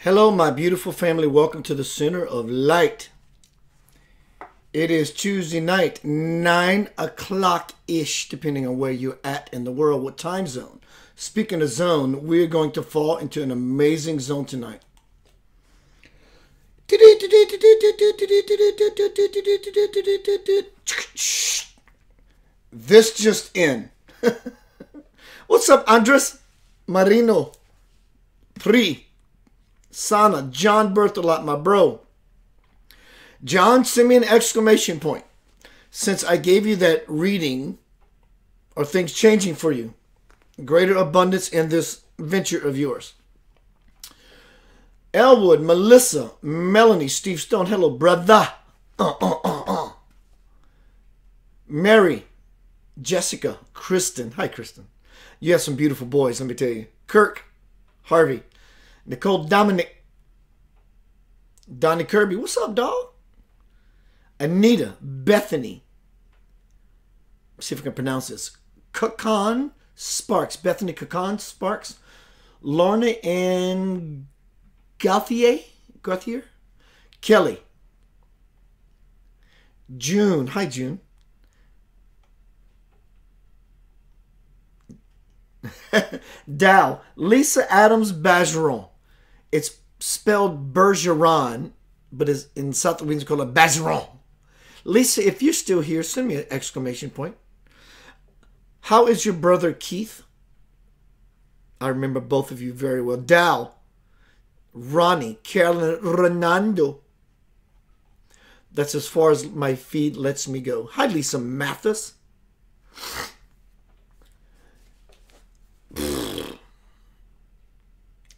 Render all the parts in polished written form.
Hello, my beautiful family. Welcome to the Center of Light. It is Tuesday night, 9 o'clock-ish, depending on where you're at in the world, what time zone. Speaking of zone, we're going to fall into an amazing zone tonight. This just in. What's up, Andres? Marino. Pri. Sana. John Berthelot, my bro. John, send me an exclamation point. Since I gave you that reading, are things changing for you? Greater abundance in this venture of yours. Elwood, Melissa, Melanie, Steve Stone, hello, brother. Mary, Jessica, Kristen. Hi, Kristen. You have some beautiful boys, let me tell you. Kirk, Harvey, Nicole, Dominic, Donnie Kirby. What's up, dog? Anita, Bethany. Let's see if I can pronounce this. Kakan Sparks. Bethany Kakan Sparks. Lorna and Gauthier. Kelly. June. Hi, June. Dow. Lisa Adams Bageron. It's spelled Bergeron, but is in South Louisiana called a Bageron. Lisa, if you're still here, send me an exclamation point. How is your brother Keith? I remember both of you very well. Dow, Ronnie, Carolyn, Renando. That's as far as my feed lets me go. Hi, Lisa Mathis.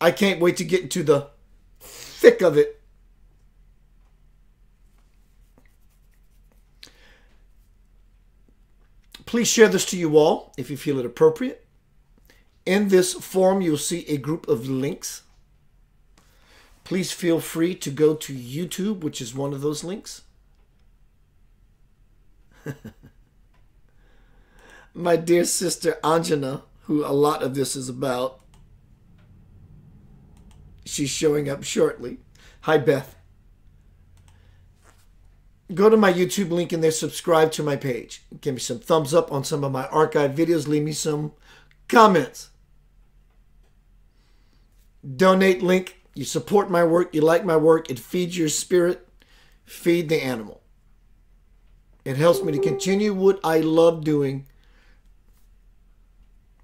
I can't wait to get into the thick of it. Please share this to you all if you feel it appropriate. In this form, you'll see a group of links. Please feel free to go to YouTube, which is one of those links. My dear sister Anjana, who a lot of this is about, she's showing up shortly. Hi, Beth. Go to my YouTube link in there, subscribe to my page. Give me some thumbs up on some of my archive videos. Leave me some comments. Donate link. You support my work. You like my work. It feeds your spirit. Feed the animal. It helps me to continue what I love doing.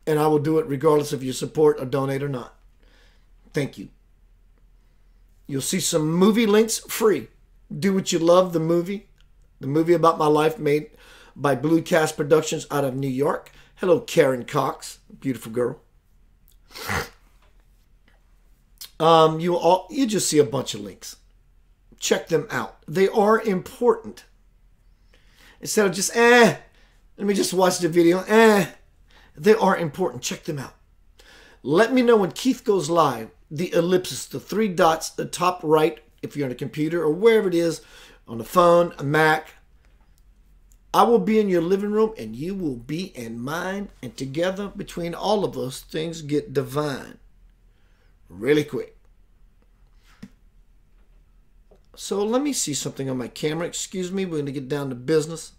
And I will do it regardless if you support or donate or not. Thank you. You'll see some movie links free. Do What You Love, the movie about my life made by Blue Cast Productions out of New York. Hello, Karen Cox, beautiful girl. You just see a bunch of links. Check them out. They are important. Instead of just, let me just watch the video, they are important. Check them out. Let me know when Keith goes live. The ellipsis, the three dots, the top right, if you're on a computer or wherever it is, on a phone, a Mac. I will be in your living room and you will be in mine. And together, between all of us, things get divine really quick. So let me see something on my camera. Excuse me, we're going to get down to business.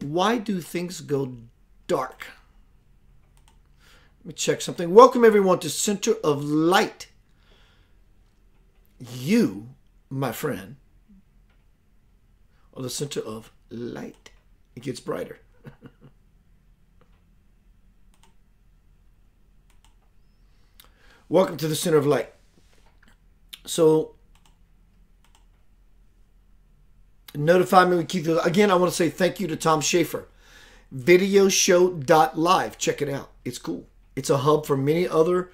Why do things go dark? Let me check something. Welcome everyone to Center of Light. You, my friend, are the center of light. It gets brighter. Welcome to the Center of Light. So, notify me when Keith. Again, I want to say thank you to Tom Schaefer. Videoshow.live. Check it out. It's cool. It's a hub for many other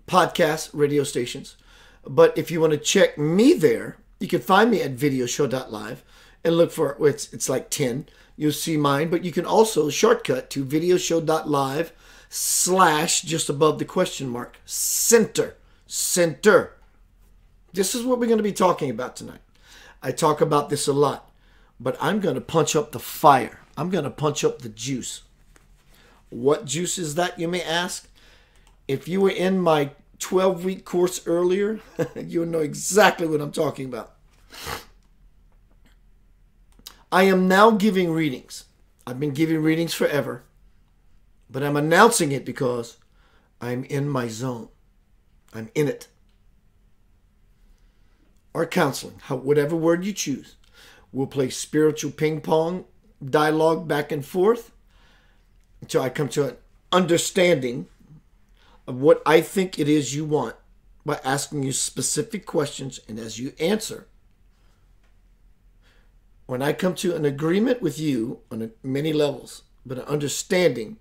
podcast radio stations. But if you want to check me there, you can find me at videoshow.live and look for, it's like 10. You'll see mine. But you can also shortcut to videoshow.live / just above the question mark. Center. This is what we're going to be talking about tonight. I talk about this a lot. But I'm going to punch up the fire. I'm going to punch up the juice. What juice is that, you may ask? If you were in my 12-week course earlier, you'll know exactly what I'm talking about. I am now giving readings. I've been giving readings forever, but I'm announcing it because I'm in my zone. I'm in it. Or counseling, whatever word you choose. We'll play spiritual ping pong, dialogue back and forth until I come to an understanding of what I think it is you want by asking you specific questions, and as you answer, when I come to an agreement with you on many levels, but an understanding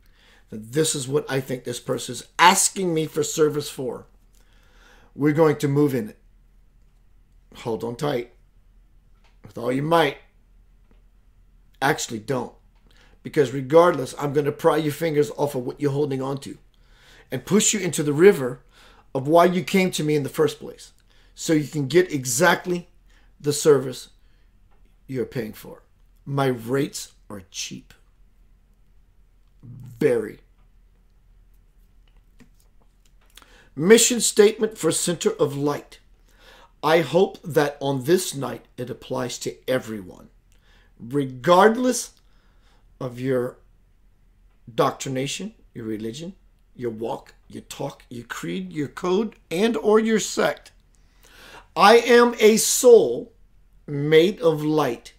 that this is what I think this person is asking me for service for, we're going to move in it. Hold on tight with all your might. Actually, don't. Because regardless, I'm going to pry your fingers off of what you're holding on to and push you into the river of why you came to me in the first place, so you can get exactly the service you're paying for. My rates are cheap. Very. Mission statement for Center of Light. I hope that on this night it applies to everyone, regardless of your doctrination, your religion, your walk, your talk, your creed, your code, and or your sect. I am a soul made of light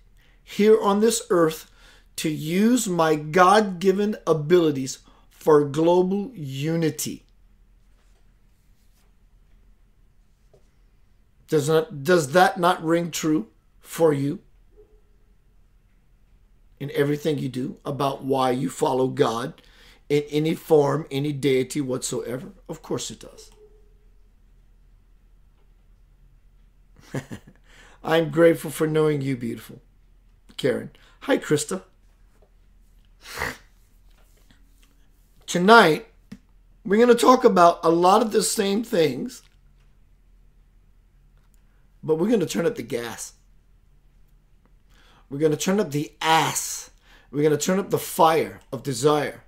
here on this earth to use my God-given abilities for global unity. Does that not ring true for you in everything you do about why you follow God in any form, any deity whatsoever? Of course it does. I'm grateful for knowing you, beautiful Karen. Hi, Krista. Tonight, we're going to talk about a lot of the same things, but we're going to turn up the gas. We're going to turn up the ass. We're going to turn up the fire of desire.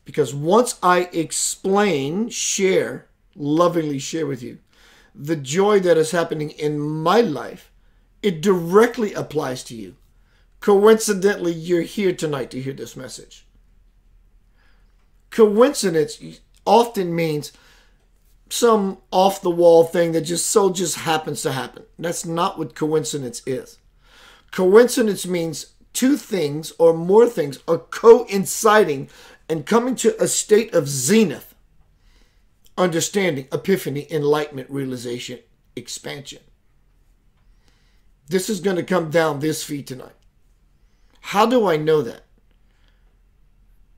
Because once I explain, share, lovingly share with you, the joy that is happening in my life, it directly applies to you. Coincidentally, you're here tonight to hear this message. Coincidence often means some off-the-wall thing that just happens to happen. That's not what coincidence is. Coincidence means two things or more things are coinciding and coming to a state of zenith, understanding, epiphany, enlightenment, realization, expansion. This is going to come down this feed tonight. How do I know that?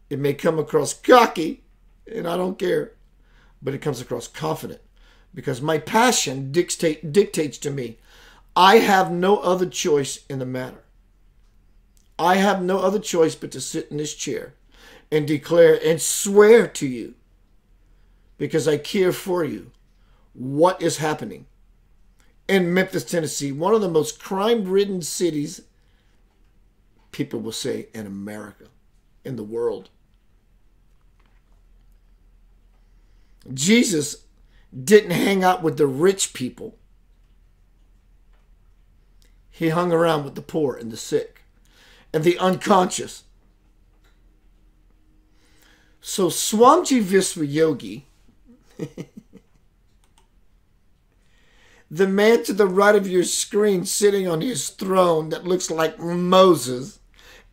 It may come across cocky, and I don't care, but it comes across confident, because my passion dictates to me. I have no other choice in the matter. I have no other choice but to sit in this chair and declare and swear to you, because I care for you, what is happening in Memphis, Tennessee, one of the most crime-ridden cities, people will say, in America, in the world. Jesus didn't hang out with the rich people. He hung around with the poor and the sick and the unconscious. So Swamiji Viswayogi, the man to the right of your screen sitting on his throne that looks like Moses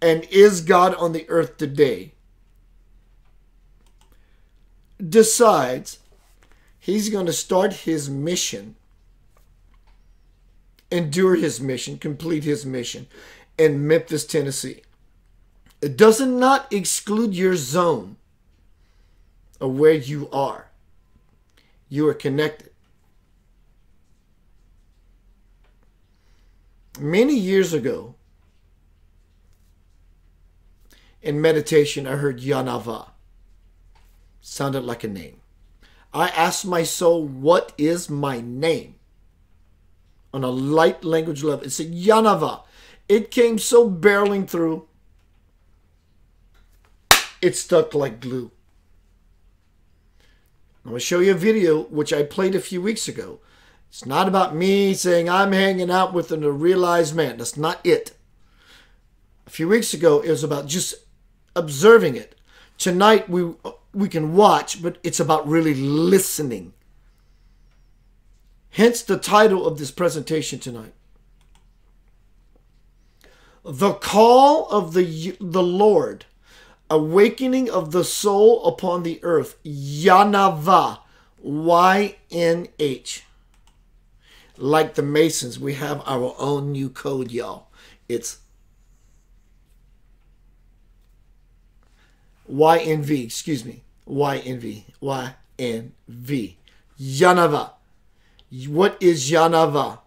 and is God on the earth today, decides he's going to start his mission, endure his mission, complete his mission in Memphis, Tennessee. It does not exclude your zone of where you are. You are connected. Many years ago, in meditation, I heard Yanava. Sounded like a name. I asked my soul, what is my name? On a light language level. It said Yanava. It came so barreling through, it stuck like glue. I'm going to show you a video which I played a few weeks ago. It's not about me saying I'm hanging out with a realized man. That's not it. A few weeks ago, it was about just observing it. Tonight, we can watch, but it's about really listening. Hence the title of this presentation tonight. The Call of the Lord, Awakening of the Soul upon the Earth, Yanava, YNH. Like the Masons, we have our own new code, y'all. It's YNV, excuse me. YNV. YNV. Yanava. What is Yanava?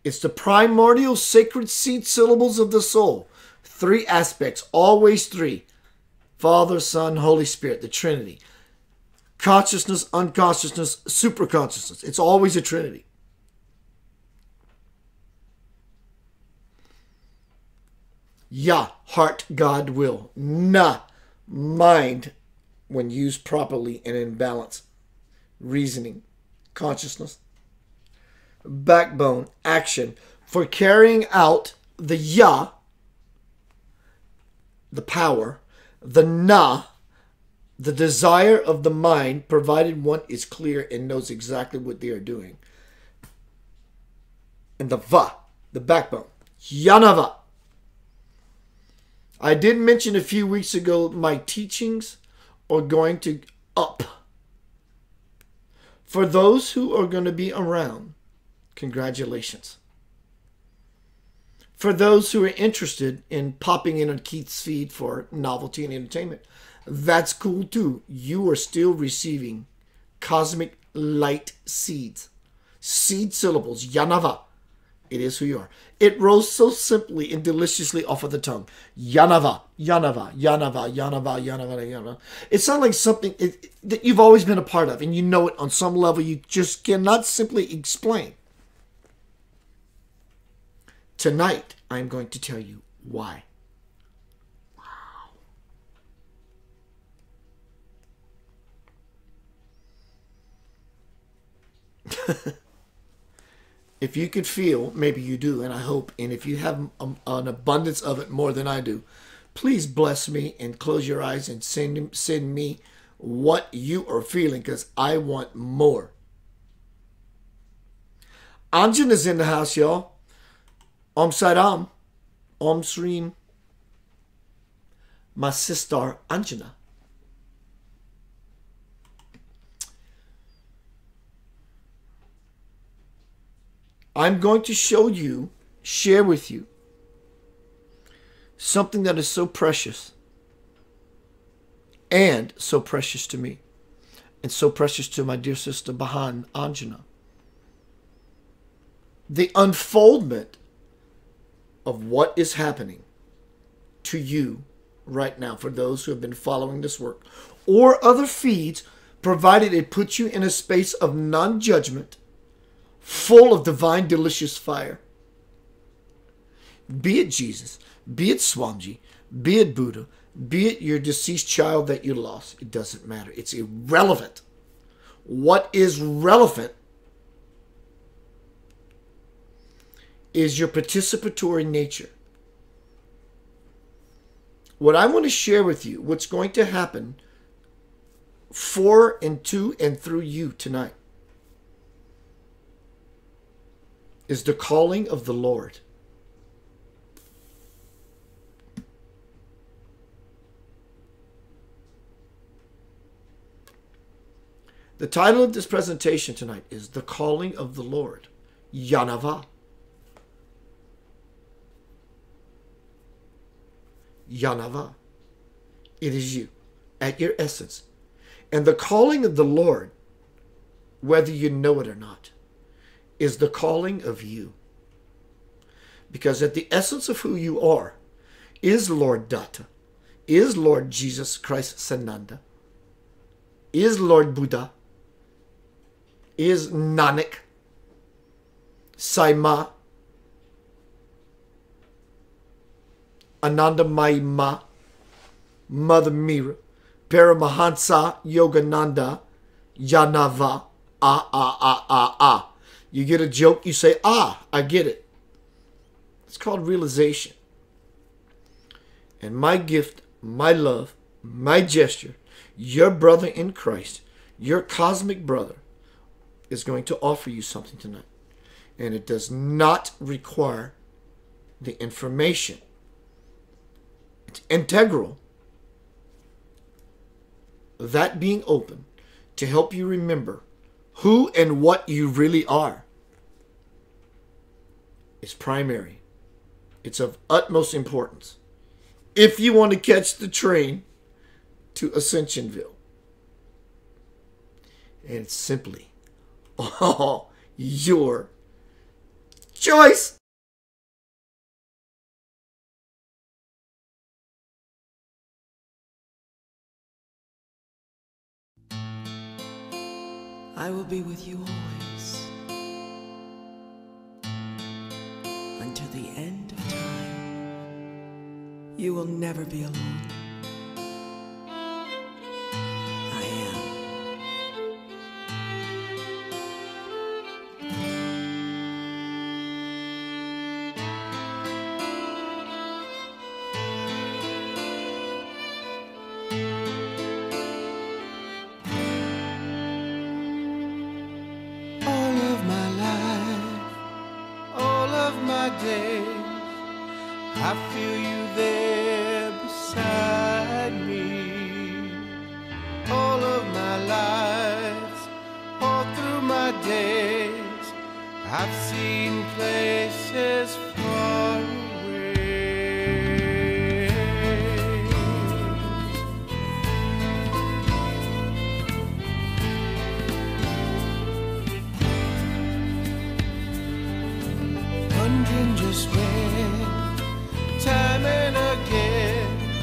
It's the primordial sacred seed syllables of the soul. 3 aspects, always 3. Father, Son, Holy Spirit, the Trinity. Consciousness, unconsciousness, superconsciousness. It's always a Trinity. Ya, heart, God, will. Na, mind, when used properly and in balance. Reasoning, consciousness. Backbone, action. For carrying out the ya, the power, the na, the desire of the mind, provided one is clear and knows exactly what they are doing. And the va, the backbone. Yanava. I did mention a few weeks ago my teachings are going to up. For those who are going to be around, congratulations. For those who are interested in popping in on Keith's feed for novelty and entertainment, that's cool too. You are still receiving cosmic light seeds. Seed syllables, Yanava. It is who you are. It rolls so simply and deliciously off of the tongue. Yanava, Yanava, Yanava, Yanava, Yanava, Yanava. It sounds like something that you've always been a part of, and you know it on some level you just cannot simply explain. Tonight, I'm going to tell you why. Wow. If you could feel, maybe you do, and I hope, and if you have an abundance of it more than I do, please bless me and close your eyes and send me what you are feeling, because I want more. Anjana's in the house, y'all. Om Saidam. Om Sreem. My sister Anjana. I'm going to share with you, something that is so precious and so precious to me and so precious to my dear sister Bahan Anjana. The unfoldment of what is happening to you right now for those who have been following this work or other feeds, provided it puts you in a space of non-judgment, full of divine, delicious fire. Be it Jesus, be it Swamiji, be it Buddha, be it your deceased child that you lost. It doesn't matter. It's irrelevant. What is relevant is your participatory nature. What I want to share with you, what's going to happen for and to and through you tonight, is the calling of the Lord. The title of this presentation tonight is The Calling of the Lord, Yanava. Yanava. It is you, at your essence. And the calling of the Lord, whether you know it or not, is the calling of you. Because at the essence of who you are is Lord Datta, is Lord Jesus Christ Sananda, is Lord Buddha, is Nanak, Saima, Ananda Maima, Mother Mira, Paramahansa Yogananda, Yanava. Ah, ah, ah, ah, ah. You get a joke, you say, ah, I get it. It's called realization. And my gift, my love, my gesture, your brother in Christ, your cosmic brother, is going to offer you something tonight. And it does not require the information. It's integral. That being open to help you remember who and what you really are is primary. It's of utmost importance if you want to catch the train to Ascensionville. And it's simply all your choice. I will be with you always, until the end of time. You will never be alone. I am. I feel you there beside me. All of my life, all through my days, I've seen places far away. Wondering just where, time and again,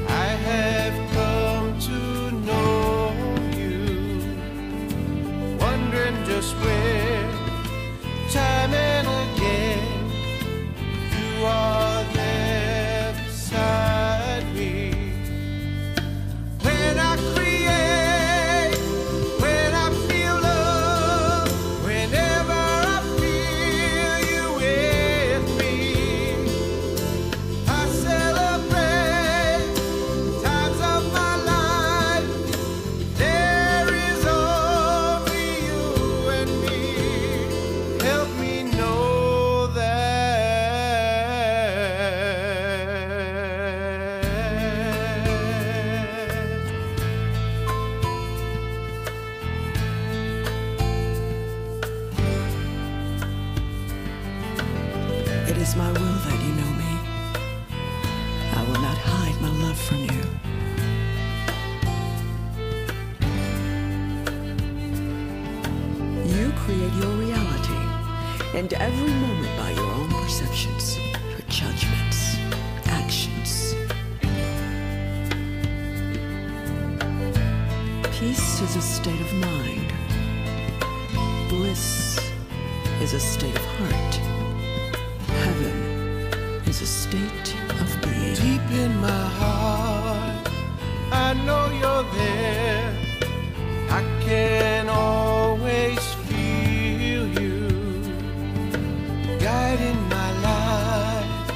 I have come to know you. Wondering just where, time and again, you are there beside me. When I create, when I feel love, whenever I feel you with me, I celebrate times of my life. There is only you and me. Help me know It is my will that you know me. I will not hide my love from you. You create your reality, and every moment by your own perceptions, your judgments, actions. Peace is a state of mind. Bliss is a state of heart. Heaven is a state of being. deep in my heart, I know you're there. I can always feel you guiding my life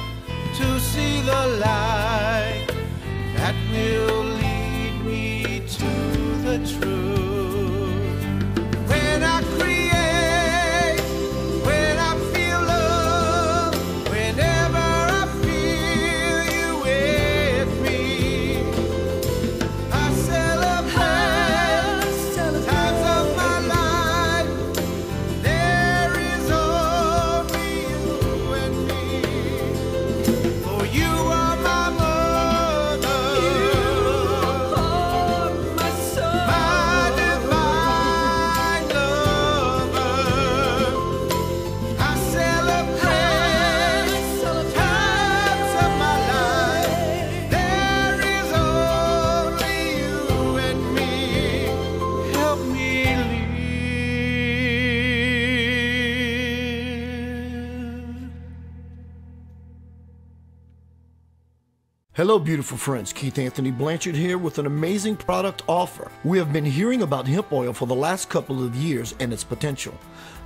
to see the light that will lead me to the truth. When I create, when I feel love, whenever I feel you with me, I celebrate times of my Hello, beautiful friends. Keith Anthony Blanchard here with an amazing product offer. We have been hearing about hemp oil for the last couple of years and its potential.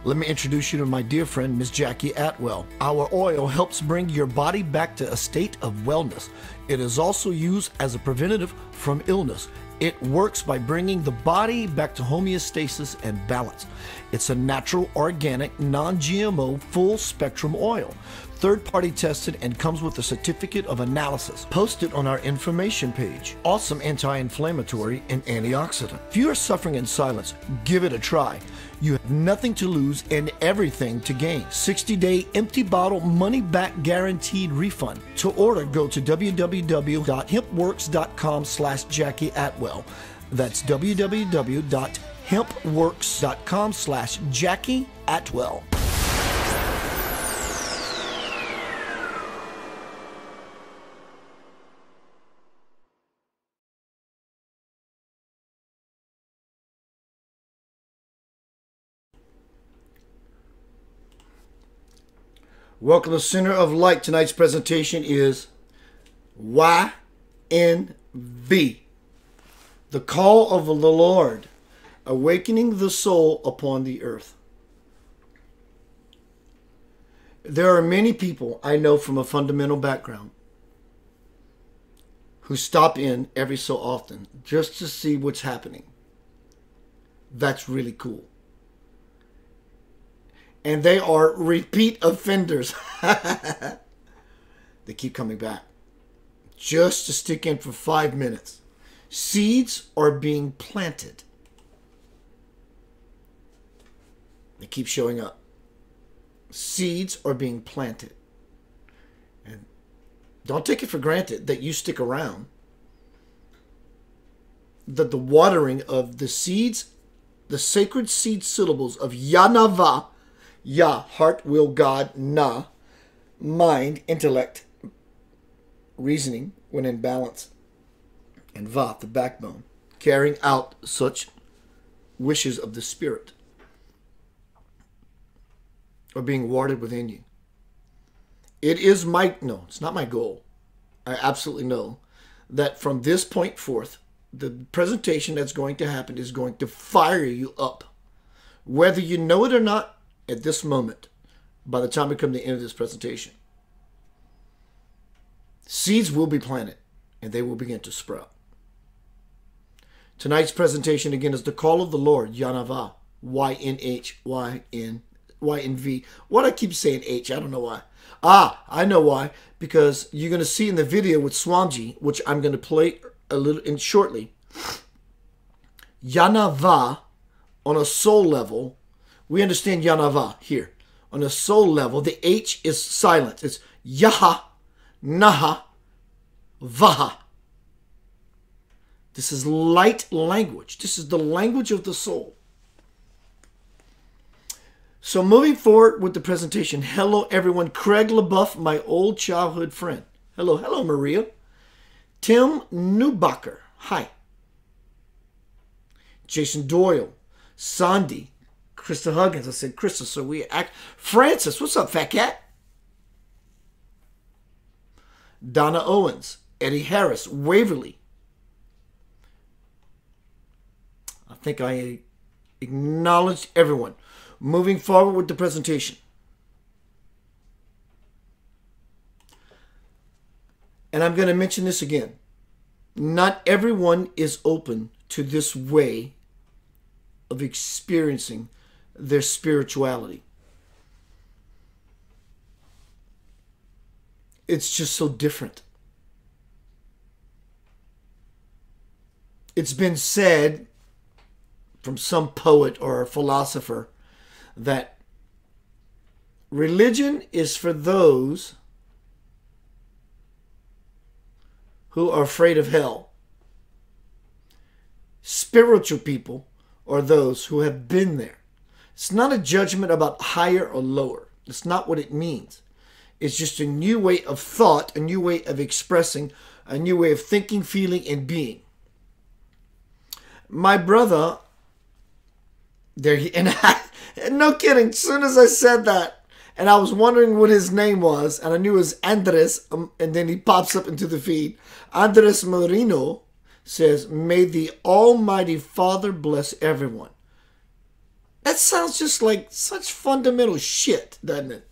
Let me introduce you to my dear friend, Miss Jackie Atwell. Our oil helps bring your body back to a state of wellness. It is also used as a preventative from illness. It works by bringing the body back to homeostasis and balance. It's a natural, organic, non-GMO, full-spectrum oil. Third-party tested and comes with a certificate of analysis. Posted on our information page. Awesome anti-inflammatory and antioxidant. If you are suffering in silence, give it a try. You have nothing to lose and everything to gain. 60-day empty bottle money-back guaranteed refund. To order, go to www.hempworks.com/Jackie Atwell. That's www.hempworks.com/Jackie Atwell. Welcome to Center of Light. Tonight's presentation is YNV, the call of the Lord, awakening the soul upon the earth. There are many people I know from a fundamental background who stop in every so often just to see what's happening. That's really cool. And they are repeat offenders. They keep coming back just to stick in for 5 minutes. Seeds are being planted. They keep showing up. Seeds are being planted. And don't take it for granted that you stick around. That the watering of the seeds, the sacred seed syllables of Yanava, Yah, heart, will, God, Na, mind, intellect, reasoning when in balance, and Va, the backbone, carrying out such wishes of the Spirit are being watered within you. It is it's not my goal. I absolutely know that from this point forth, the presentation that's going to happen is going to fire you up. Whether you know it or not, at this moment, by the time we come to the end of this presentation, seeds will be planted and they will begin to sprout. Tonight's presentation again is the call of the Lord, Yanava, YNV. What I keep saying H, I don't know why. I know why. Because you're going to see in the video with Swamji, which I'm going to play a little in shortly, Yanava on a soul level. We understand Yanava here. On a soul level, the H is silent. It's Yaha, Naha, Vaha. This is light language. This is the language of the soul. So moving forward with the presentation. Hello, everyone. Craig LaBeouf, my old childhood friend. Hello, Maria. Tim Newbacher. Hi. Jason Doyle. Sandy. Krista Huggins. I said, Krista, so we act. Francis, what's up, fat cat? Donna Owens. Eddie Harris. Waverly. I think I acknowledged everyone. Moving forward with the presentation. And I'm going to mention this again. Not everyone is open to this way of experiencing their spirituality. It's just so different. It's been said from some poet or philosopher that religion is for those who are afraid of hell. Spiritual people are those who have been there. It's not a judgment about higher or lower. It's not what it means. It's just a new way of thought, a new way of expressing, a new way of thinking, feeling, and being. My brother, no kidding, as soon as I said that, And I was wondering what his name was, and I knew it was Andres, and then he pops up into the feed. Andres Marino says, "May the Almighty Father bless everyone." That sounds just like such fundamental shit, doesn't it?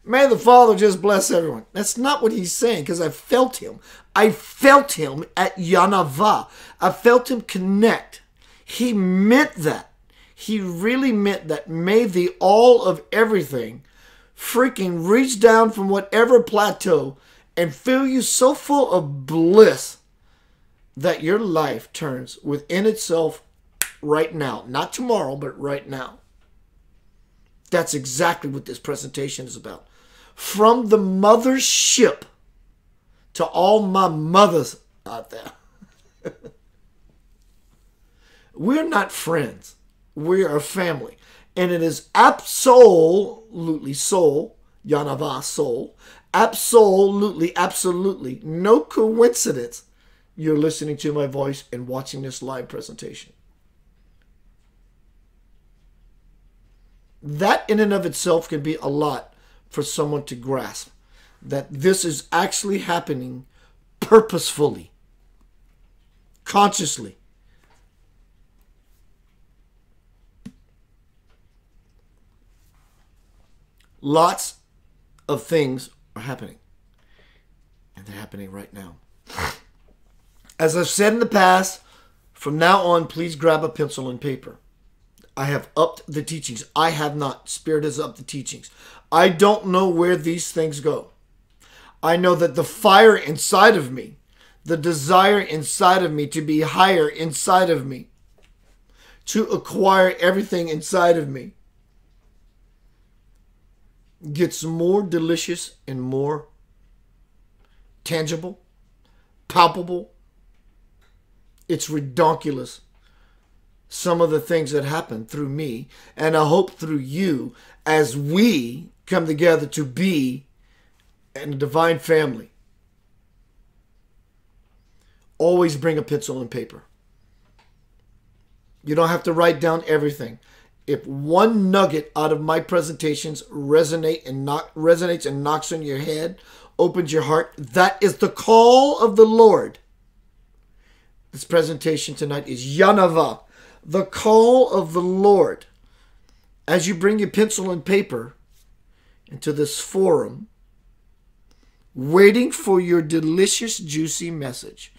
May the Father just bless everyone. That's not what he's saying, because I felt him. I felt him at Yanava. I felt him connect. He meant that. He really meant that. May the all of everything freaking reach down from whatever plateau and fill you so full of bliss that your life turns within itself right now. Not tomorrow, but right now. That's exactly what this presentation is about. From the mothership to all my mothers out there. We're not friends. We are family. And it is absolutely soul, Yanava soul, absolutely no coincidence you're listening to my voice and watching this live presentation. That in and of itself can be a lot for someone to grasp. That this is actually happening purposefully, consciously. Lots of things are happening. And they're happening right now. As I've said in the past, from now on, please grab a pencil and paper. I have upped the teachings. I have not. Spirit has upped the teachings. I don't know where these things go. I know that the fire inside of me, the desire inside of me to be higher inside of me, to acquire everything inside of me, gets more delicious and more tangible, palpable. It's redonkulous. Some of the things that happen through me, and I hope through you, as we come together to be in a divine family. Always bring a pencil and paper. You don't have to write down everything. If one nugget out of my presentations resonates and knocks on your head, opens your heart, that is the call of the Lord. This presentation tonight is Yanava, the call of the Lord. As you bring your pencil and paper into this forum, waiting for your delicious, juicy message.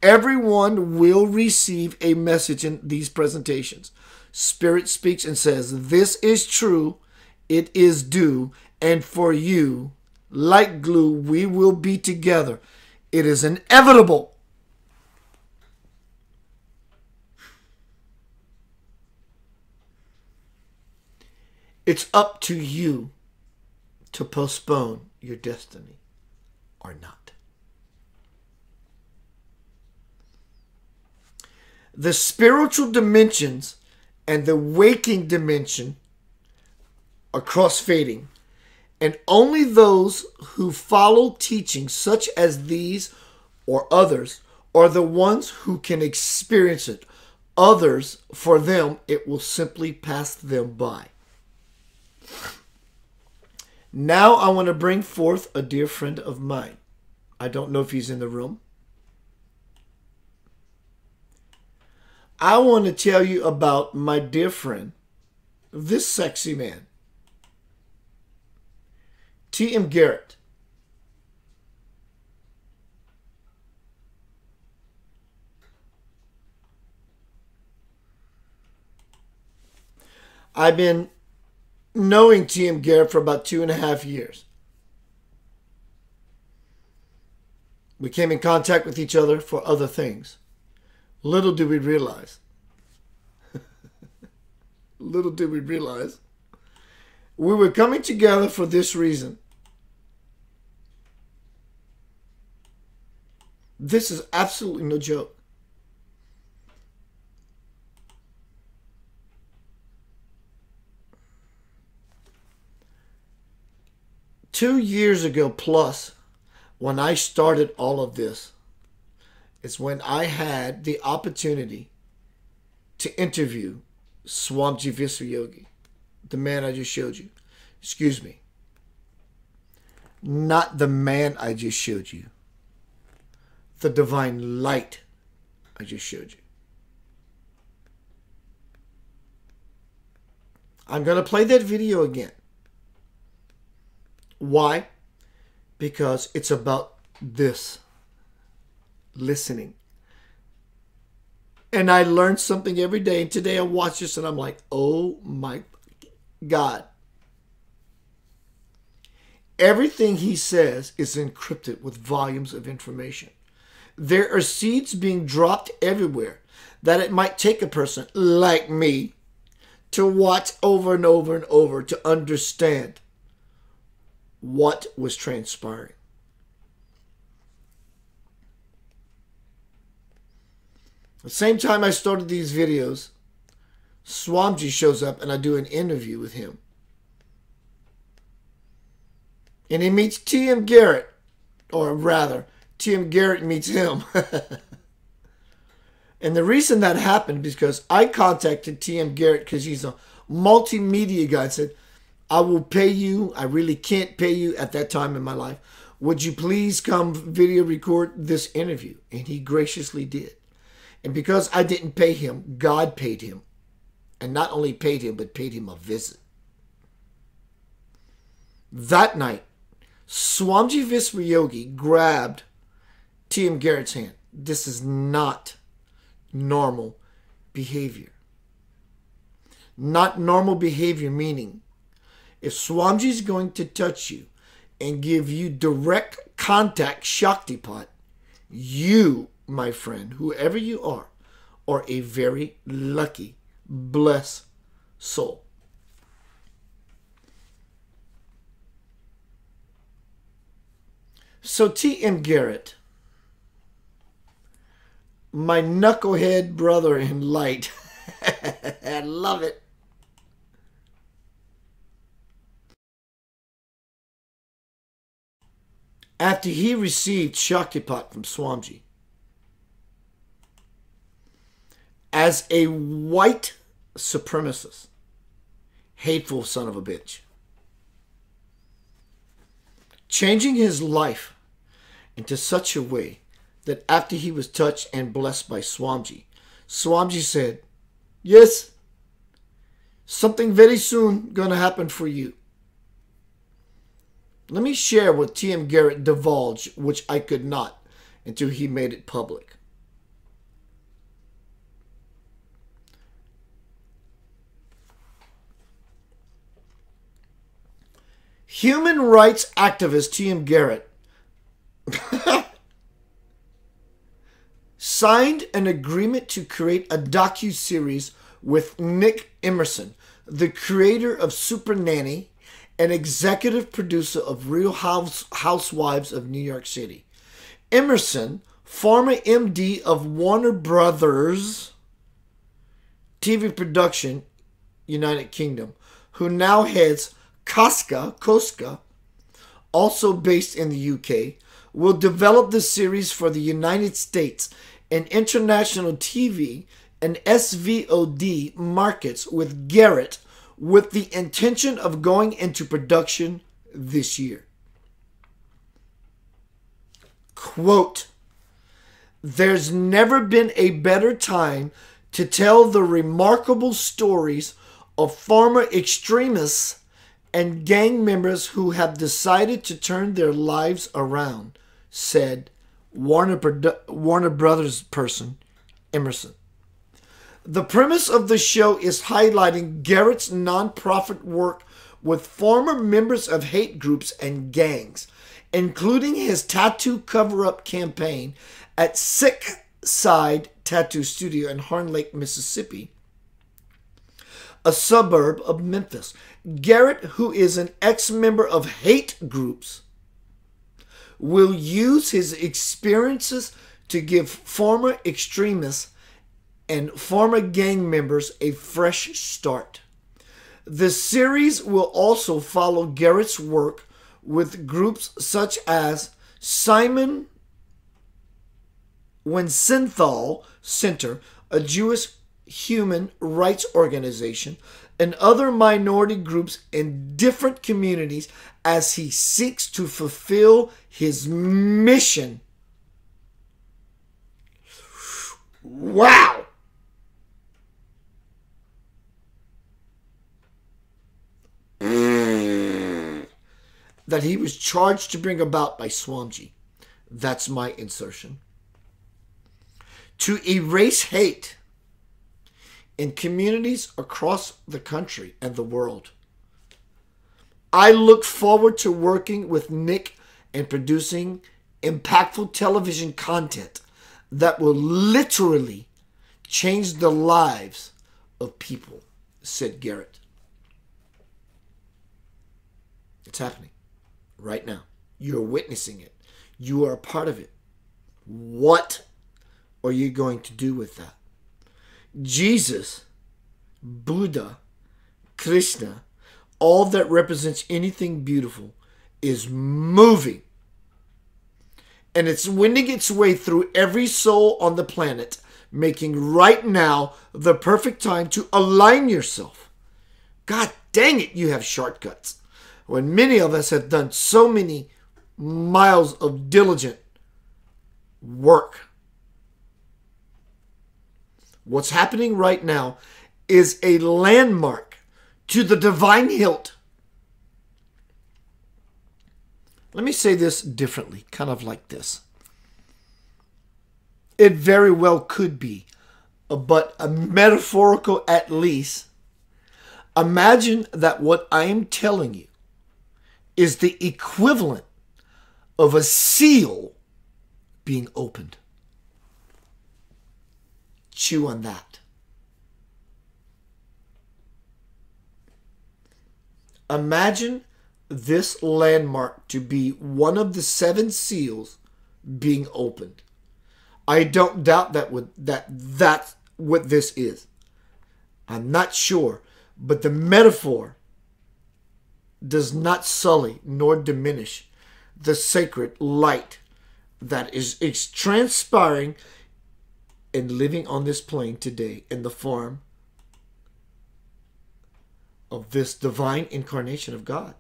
Everyone will receive a message in these presentations. Spirit speaks and says, this is true, it is due, and for you, like glue, we will be together. It is inevitable. It's up to you to postpone your destiny or not. The spiritual dimensions and the waking dimension are cross-fading, and only those who follow teachings such as these or others are the ones who can experience it. Others, for them, it will simply pass them by. Now I want to bring forth a dear friend of mine. I don't know if he's in the room. I want to tell you about my dear friend, this sexy man, T.M. Garrett. I've been knowing T.M. Garrett for about 2.5 years. We came in contact with each other for other things. Little did we realize, we were coming together for this reason. This is absolutely no joke. Two years ago plus, when I started all of this, it's when I had the opportunity to interview Swamiji Visvayogi, the man I just showed you. Excuse me. not the man I just showed you. The divine light I just showed you. I'm going to play that video again. Why? Because it's about this. Listening. And I learn something every day. And today I watch this and I'm like, oh my God. Everything he says is encrypted with volumes of information. There are seeds being dropped everywhere that it might take a person like me to watch over and over and over to understand what was transpiring. At the same time I started these videos, Swamji shows up and I do an interview with him. And he meets T.M. Garrett, or rather, T.M. Garrett meets him. And the reason that happened is because I contacted T.M. Garrett because he's a multimedia guy. I said, I will pay you. I really can't pay you at that time in my life. Would you please come video record this interview? And he graciously did. And because I didn't pay him, God paid him. And not only paid him, but paid him a visit. That night, Swamji Visvayogi grabbed T.M. Garrett's hand. This is not normal behavior. Not normal behavior meaning if Swamji is going to touch you and give you direct contact Shaktipat, you, my friend, whoever you are a very lucky, blessed soul. So T.M. Garrett, my knucklehead brother in light, I love it. After he received Shaktipat from Swamji, as a white supremacist, hateful son of a bitch, changing his life into such a way that after he was touched and blessed by Swamji, Swamji said, yes, something very soon gonna happen for you. Let me share what T.M. Garrett divulged, which I could not until he made it public. Human rights activist T.M. Garrett signed an agreement to create a docu-series with Nick Emerson, the creator of Super Nanny and executive producer of Real Housewives of New York City. Emerson, former MD of Warner Brothers TV production, United Kingdom, who now heads Koska, also based in the UK, will develop the series for the United States and international TV and SVOD markets with Garrett, with the intention of going into production this year. Quote, there's never been a better time to tell the remarkable stories of former extremists and gang members who have decided to turn their lives around, said Warner Brothers person Emerson. The premise of the show is highlighting Garrett's nonprofit work with former members of hate groups and gangs, including his tattoo cover-up campaign at Sick Side Tattoo Studio in Horn Lake, Mississippi, a suburb of Memphis. Garrett, who is an ex-member of hate groups, will use his experiences to give former extremists and former gang members a fresh start. The series will also follow Garrett's work with groups such as Simon Wiesenthal Center, a Jewish human rights organization, and other minority groups in different communities as he seeks to fulfill his mission. Wow! That he was charged to bring about by Swamiji. That's my insertion. To erase hate in communities across the country and the world. I look forward to working with Nick and producing impactful television content that will literally change the lives of people, said Garrett. It's happening right now. You're witnessing it. You are a part of it. What are you going to do with that? Jesus, Buddha, Krishna, all that represents anything beautiful is moving. And it's winding its way through every soul on the planet, making right now the perfect time to align yourself. God dang it, you have shortcuts. When many of us have done so many miles of diligent work. What's happening right now is a landmark to the divine hilt. Let me say this differently, kind of like this. It very well could be, but a metaphorical at least. Imagine that what I am telling you is the equivalent of a seal being opened. Chew on that. Imagine this landmark to be one of the 7 seals being opened. I don't doubt that's what this is. I'm not sure, but the metaphor does not sully nor diminish the sacred light that is transpiring and living on this plane today in the form of this divine incarnation of God.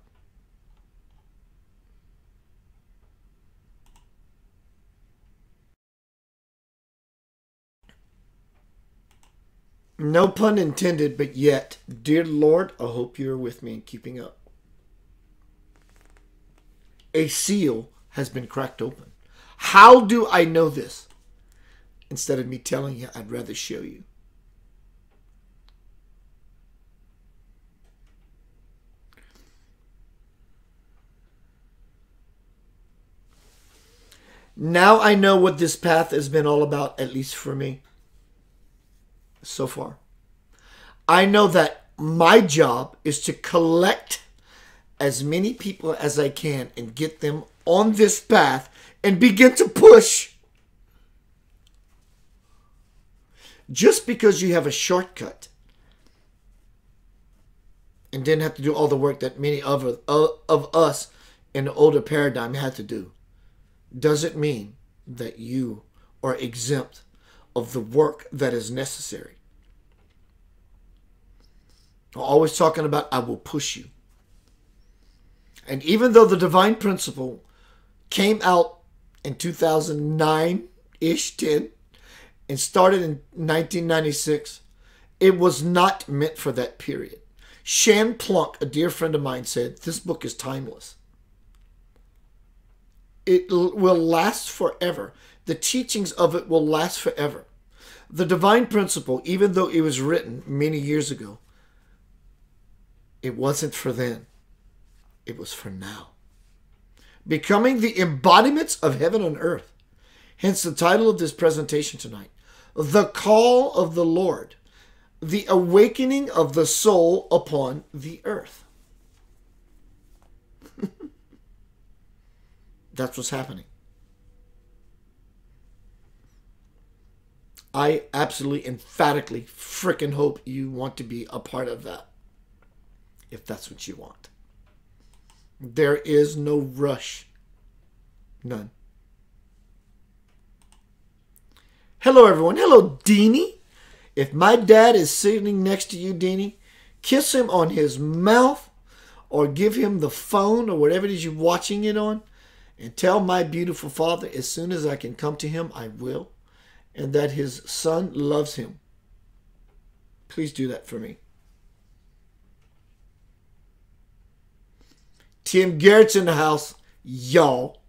No pun intended, but yet, dear Lord, I hope you're with me and keeping up. A seal has been cracked open. How do I know this? Instead of me telling you, I'd rather show you. Now I know what this path has been all about, at least for me. So far. I know that my job is to collect as many people as I can and get them on this path and begin to push. Just because you have a shortcut and didn't have to do all the work that many of us in the older paradigm had to do, doesn't mean that you are exempt of the work that is necessary. I'm always talking about, I will push you. And even though the divine principle came out in 2009-ish, 10, and started in 1996, it was not meant for that period. Shan Plunk, a dear friend of mine, said, this book is timeless. It will last forever. The teachings of it will last forever. The divine principle, even though it was written many years ago, it wasn't for then. It was for now. Becoming the embodiments of heaven and earth. Hence the title of this presentation tonight. The Call of the Lord. The awakening of the soul upon the earth. That's what's happening. I absolutely, emphatically, frickin' hope you want to be a part of that. If that's what you want. There is no rush. None. Hello, everyone. Hello, Deanie. If my dad is sitting next to you, Deanie, Kiss him on his mouth or give him the phone or whatever it is you're watching it on and tell my beautiful father as soon as I can come to him, I will, and that his son loves him. Please do that for me. Tim Garrett's in the house, y'all.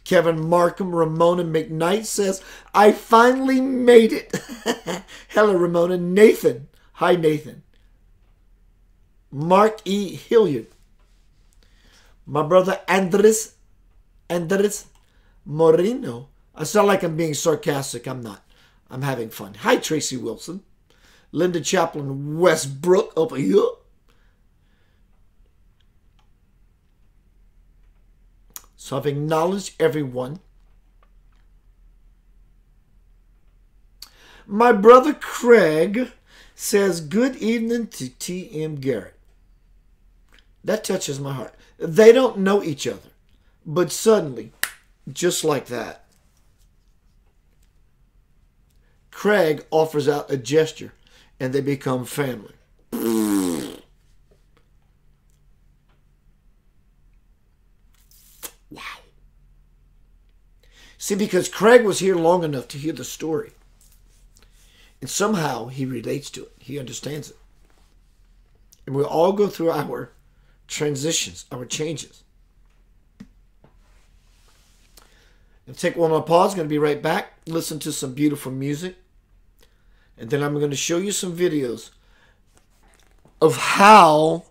Kevin Markham, Ramona McKnight says, I finally made it. Hello, Ramona. Nathan. Hi, Nathan. Mark E. Hilliard. My brother Andres Moreno. I sound like I'm being sarcastic. I'm not. I'm having fun. Hi, Tracy Wilson. Linda Chaplin Westbrook over here. So I've acknowledged everyone. My brother Craig says, good evening to T.M. Garrett. That touches my heart. They don't know each other. But suddenly, just like that, Craig offers out a gesture and they become family. Wow. See, because Craig was here long enough to hear the story. And somehow he relates to it. He understands it. And we all go through our transitions, our changes. I'll take one more pause. Going to be right back. Listen to some beautiful music. And then I'm going to show you some videos of how,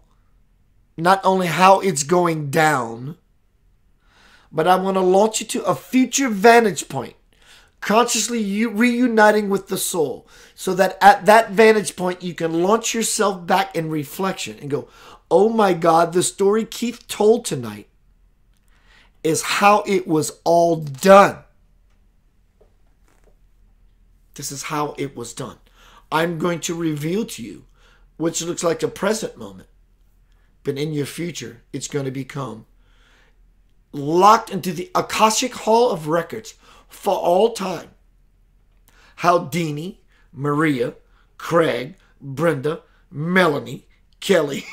not only how it's going down, but I want to launch you to a future vantage point, consciously reuniting with the soul, so that at that vantage point you can launch yourself back in reflection and go, oh my God, the story Keith told tonight is how it was all done. This is how it was done. I'm going to reveal to you, which looks like a present moment, but in your future, it's going to become locked into the Akashic Hall of Records for all time. How Deanie, Maria, Craig, Brenda, Melanie, Kelly,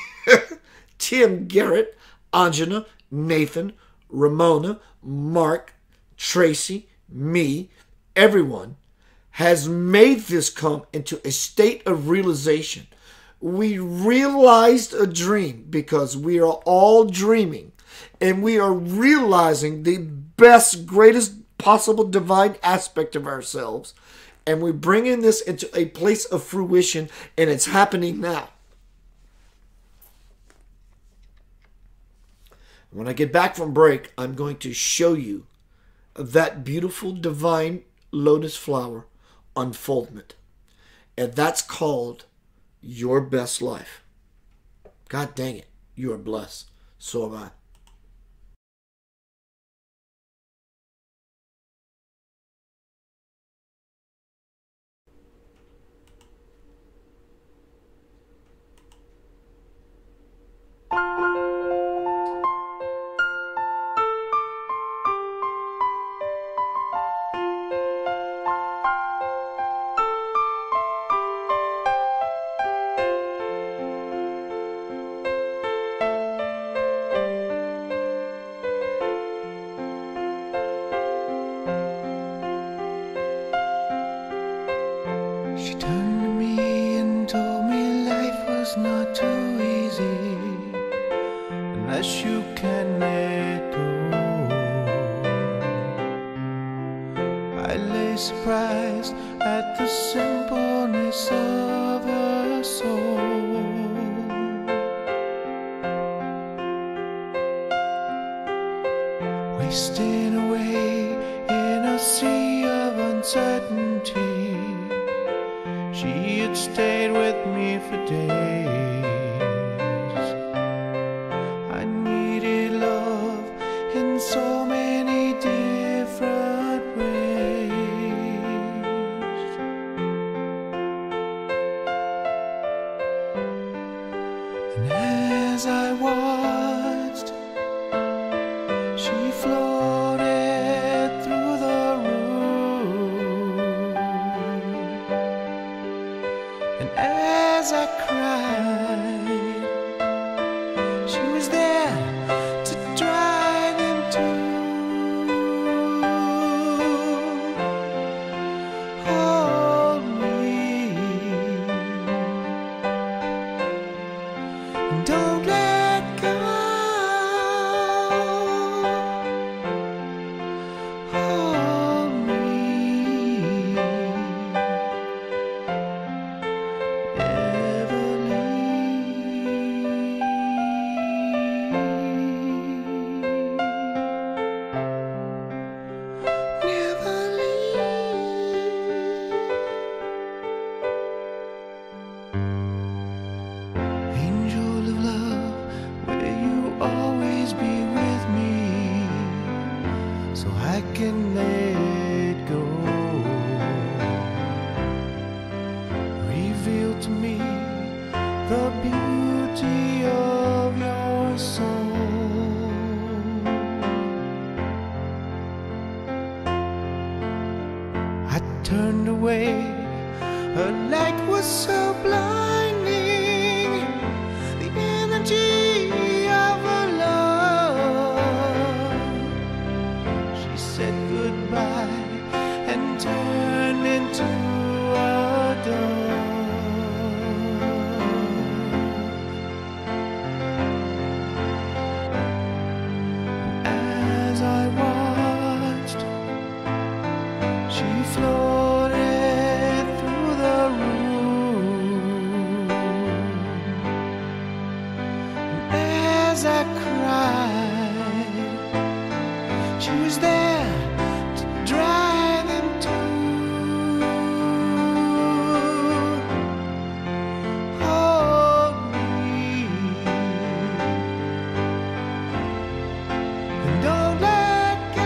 Tim Garrett, Anjana, Nathan, Ramona, Mark, Tracy, me, everyone has made this come into a state of realization. We realized a dream because we are all dreaming, and we are realizing the best, greatest possible divine aspect of ourselves, and we're bringing this into a place of fruition, and it's happening now. When I get back from break, I'm going to show you that beautiful divine lotus flower unfoldment. And that's called your best life. God dang it. You are blessed. So am I. She turned to me and told me life was not too easy unless you can let go. I lay surprised at the simpleness of her soul. Wasting away in a sea of uncertainty. She had stayed with me for days. I needed love in so many different ways. And as I watched, she floated through the room. And as I cried, beauty of a love. She said goodbye and turned into a dove. As I watched, she floated through the room. And as I cried, she was there to dry them too. Hold me and don't let go.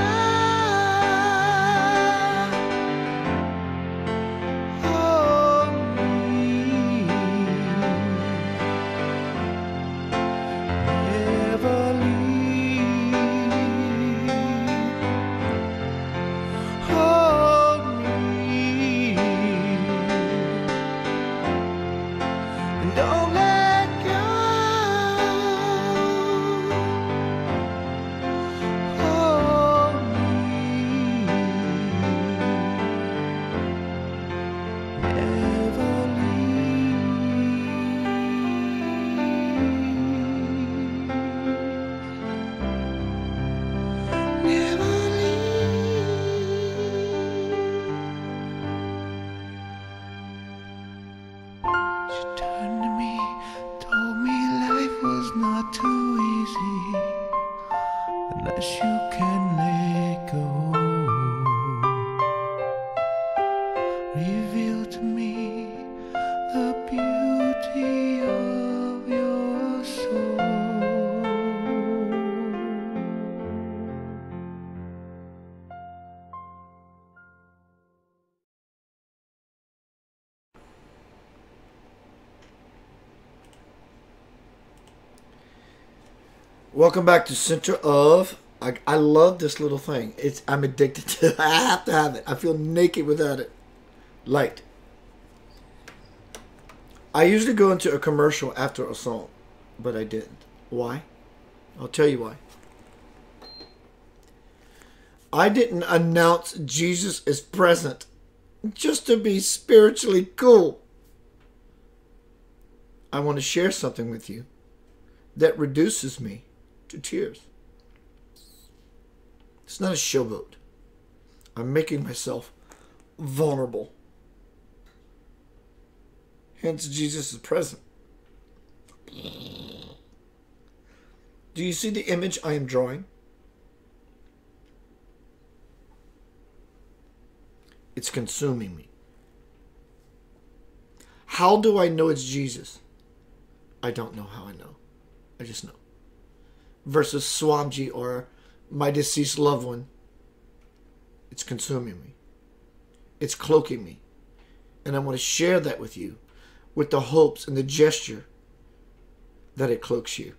Hold me, never leave. Hold me and don't let go. Hold me, never leave. Never leave. She turned to me, told me life was not too easy unless you can let go. Reveal to me the beauty of your soul. Welcome back to Center of. I love this little thing. I'm addicted to it. I have to have it. I feel naked without it. Light. I usually go into a commercial after a song, but I didn't. Why? I'll tell you why. I didn't announce Jesus is present just to be spiritually cool. I want to share something with you that reduces me to tears. It's not a showboat. I'm making myself vulnerable. Hence, Jesus is present. Do you see the image I am drawing? It's consuming me. How do I know it's Jesus? I don't know how I know. I just know. Versus Swamji or my deceased loved one. It's consuming me. It's cloaking me. And I want to share that with you with the hopes and the gesture that it cloaks you.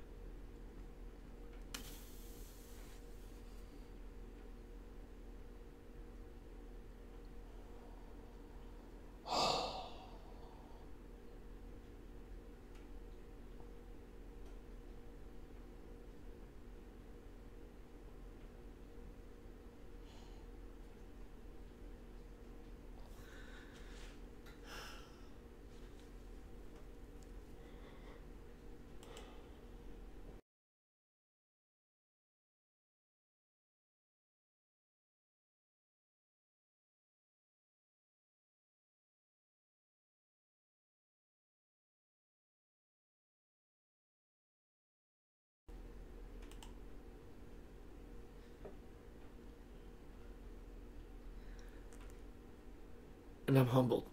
And I'm humbled.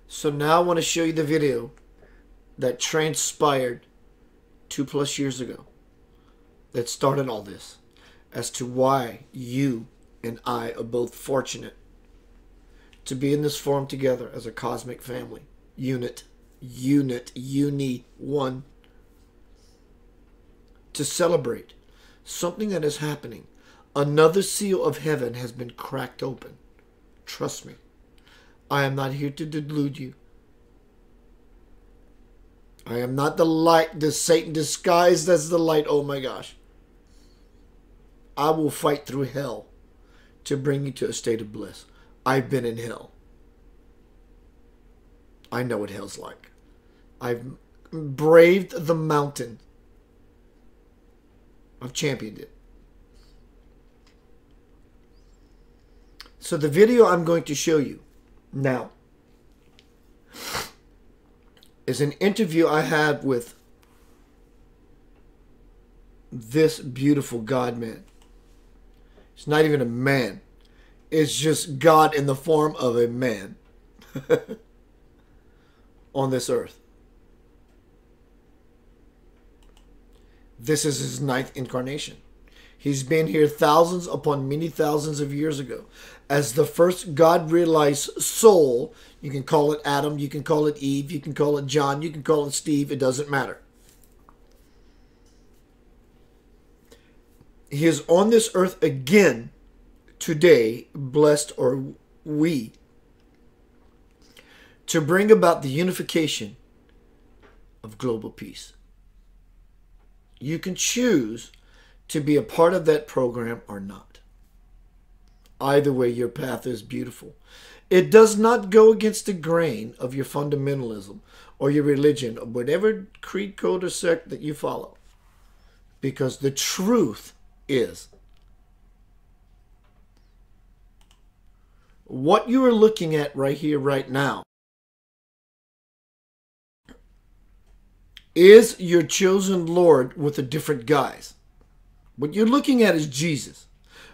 So now I want to show you the video that transpired 2+ years ago that started all this as to why you and I are both fortunate to be in this forum together as a cosmic family. One. To celebrate something that is happening. Another seal of heaven has been cracked open. Trust me. I am not here to delude you. I am not the light, the Satan disguised as the light. Oh my gosh. I will fight through hell to bring you to a state of bliss. I've been in hell. I know what hell's like. I've braved the mountain. I've championed it. So the video I'm going to show you now is an interview I had with this beautiful God man. It's not even a man. It's just God in the form of a man on this earth. This is his 9th incarnation. He's been here thousands upon many thousands of years ago as the first God-realized soul. You can call it Adam, you can call it Eve, you can call it John, you can call it Steve, it doesn't matter. He is on this earth again today, blessed or we, to bring about the unification of global peace. You can choose to be a part of that program or not. Either way, your path is beautiful. It does not go against the grain of your fundamentalism or your religion or whatever creed, code, or sect that you follow. Because the truth is, what you are looking at right here, right now, is your chosen Lord with a different guise. What you're looking at is Jesus.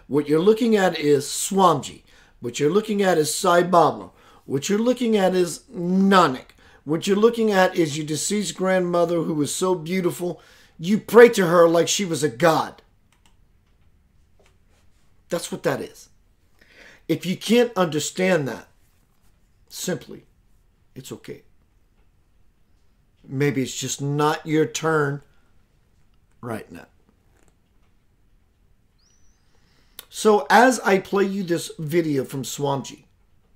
What you're looking at is Swamiji. What you're looking at is Sai Baba. What you're looking at is Nanak. What you're looking at is your deceased grandmother who was so beautiful. You pray to her like she was a god. That's what that is. If you can't understand that, simply, it's okay. Maybe it's just not your turn right now. So as I play you this video from Swamiji,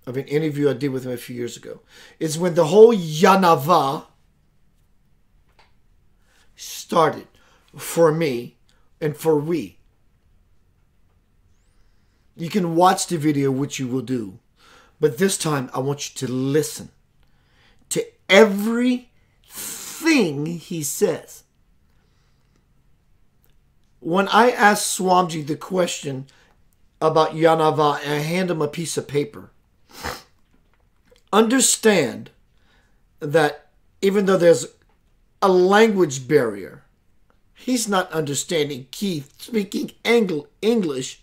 of an interview I did with him a few years ago, is when the whole Yanava started for me and for we. You can watch the video, which you will do, but this time I want you to listen to everything he says. When I asked Swamiji the question about Yanava and I hand him a piece of paper, understand that even though there's a language barrier, he's not understanding Keith speaking English.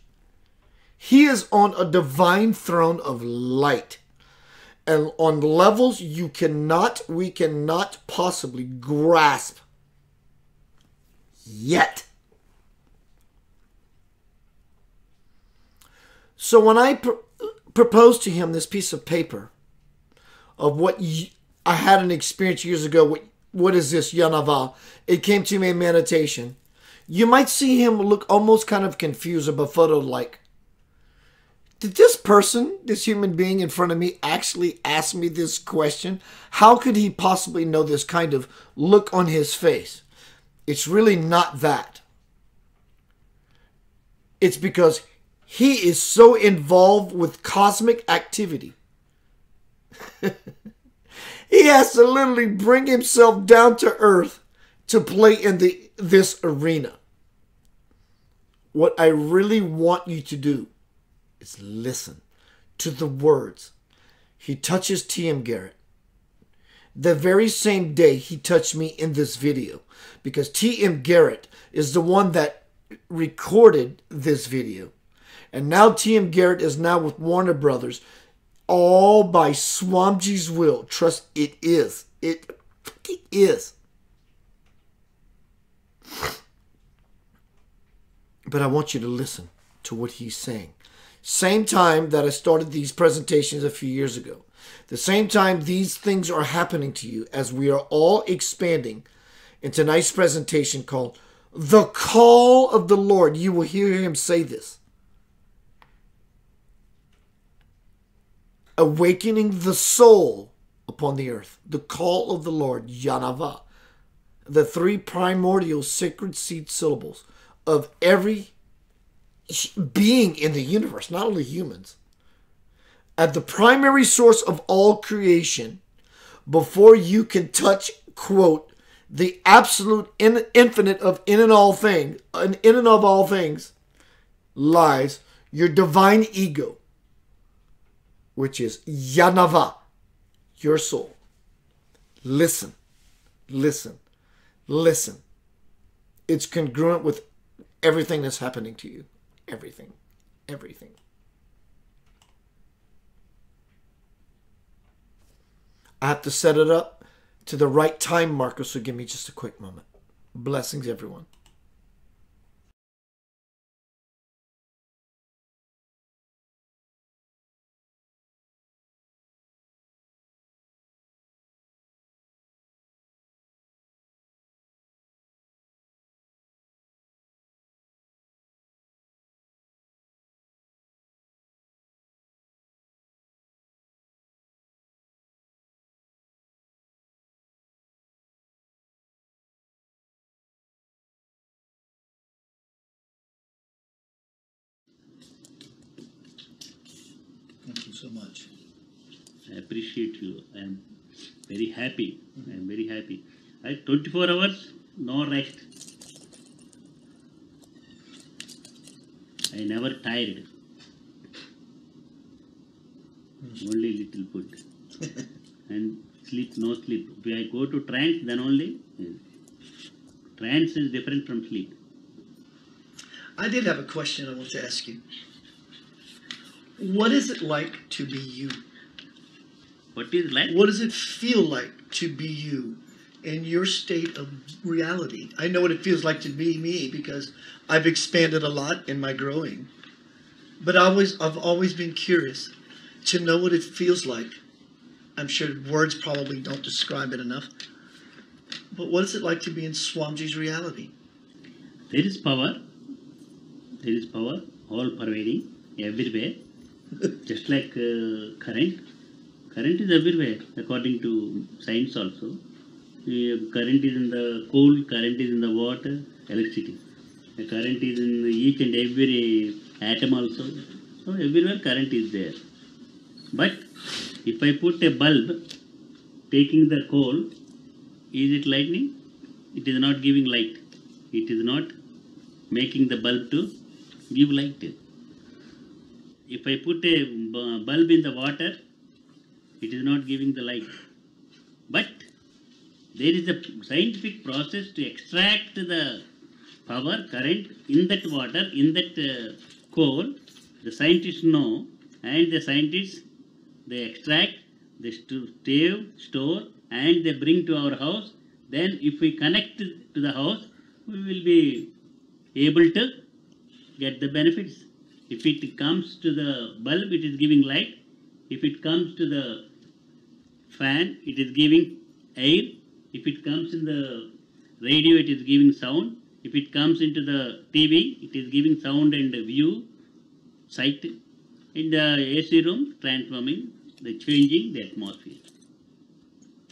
He is on a divine throne of light. And on levels we cannot possibly grasp yet. So when I proposed to him this piece of paper of what I had an experience years ago, what is this Yanava? It came to me in meditation. You might see him look almost kind of confused or befuddled, like, did this person, this human being in front of me, actually ask me this question? How could he possibly know this kind of look on his face? It's really not that. It's because he is so involved with cosmic activity. He has to literally bring himself down to earth to play in this arena. What I really want you to do is listen to the words. He touches T.M. Garrett. The very same day he touched me in this video. Because T.M. Garrett is the one that recorded this video. And now T.M. Garrett is now with Warner Brothers. All by Swamiji's will. Trust it is. It is. But I want you to listen to what he's saying. Same time that I started these presentations a few years ago. The same time these things are happening to you as we are all expanding into tonight's presentation called The Call of the Lord. You will hear him say this. Awakening the soul upon the earth. The call of the Lord, Yanava. the three primordial sacred seed syllables of every being in the universe, not only humans, at the primary source of all creation, before you can touch, quote, the absolute infinite of in and all things, in and of all things, lies your divine ego, which is Yanava, your soul. Listen, listen, listen. It's congruent with everything that's happening to you. Everything. Everything. I have to set it up to the right time marker, so give me just a quick moment. Blessings, everyone. Thank you so much. I appreciate you. I am very happy. I am very happy. I 24 hours, no rest. I never tired. Only little food. And sleep, no sleep. If I go to trance, then only. Trance is different from sleep. I did have a question I want to ask you. What is it like to be you? What is like? What does it feel like to be you in your state of reality? I know what it feels like to be me because I've expanded a lot in my growing. But I've always been curious to know what it feels like. I'm sure words probably don't describe it enough. But what is it like to be in Swamiji's reality? There is power. There is power, all pervading, everywhere. Just like current. Current is everywhere, according to science also. Current is in the coal, current is in the water, electricity. The current is in each and every atom also. So everywhere current is there. But if I put a bulb taking the coal, is it lightning? It is not giving light. It is not making the bulb to give light. If I put a bulb in the water, it is not giving the light. But there is a scientific process to extract the power current in that water, in that coal. The scientists know, and the scientists, they extract, they store, and they bring to our house. Then if we connect to the house, we will be able to get the benefits. If it comes to the bulb, it is giving light. If it comes to the fan, it is giving air. If it comes in the radio, it is giving sound. If it comes into the TV, it is giving sound and view, sight. In the AC room, transforming, the changing the atmosphere.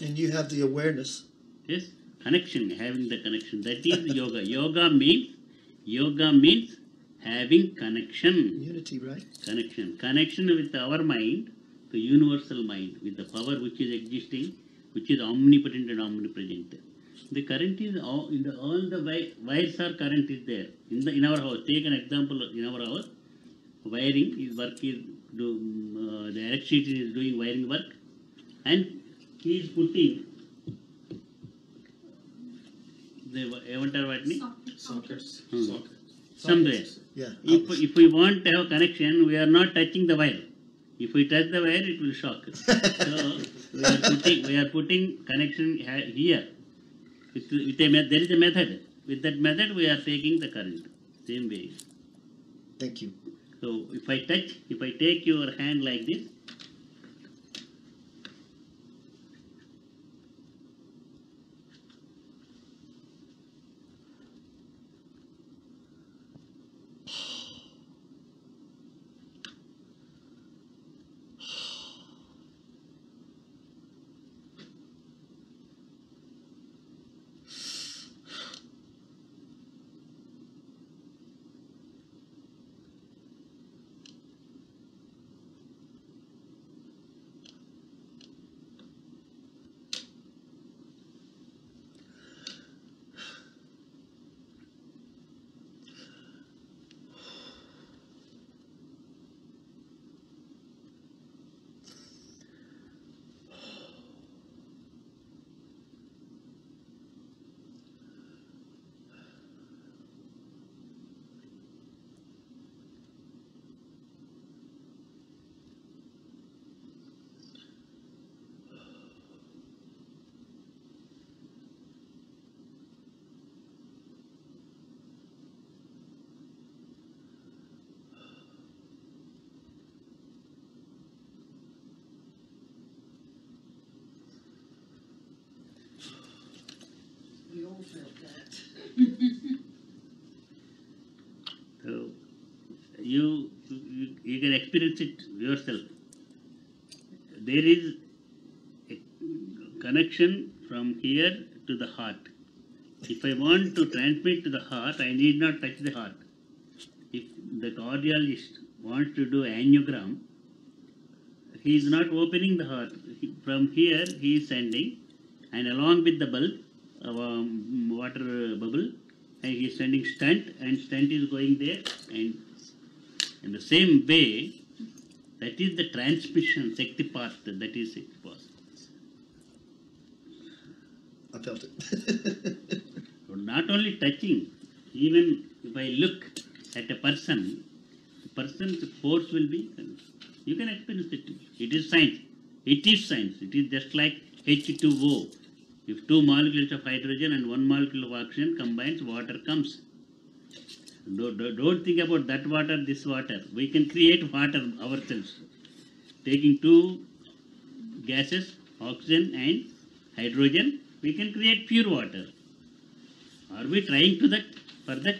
And you have the awareness. Yes, connection, having the connection. That is yoga. Yoga means having connection. Unity, right? Connection with our mind, the universal mind, with the power which is existing, which is omnipotent and omnipresent. The current is all the wires are current is there in our house. Take an example in our house. Wiring is the electricity is doing wiring work, and he is putting the Sockets. somewhere. Yeah. If we want to have connection, we are not touching the wire. If we touch the wire, it will shock. So we are putting connection here. There is a method. With that method, we are taking the current. Same way. Thank you. So if I take your hand like this, So you can experience it yourself. There is a connection from here to the heart. If I want to transmit to the heart, I need not touch the heart. If the cardiologist wants to do angiogram, he is not opening the heart. From here he is sending, and along with the bulb, water bubble, and he is sending stent, and stent is going there, and in the same way, that is the transmission, Shakti part, that is it was. I felt it. So not only touching, even if I look at a person, the person's force will be, you can experience it. It is science. It is science. It is just like H2O. If two molecules of hydrogen and one molecule of oxygen combines, water comes. Don't think about that water, this water. We can create water ourselves. Taking two gases, oxygen and hydrogen, we can create pure water. Are we trying to that for that?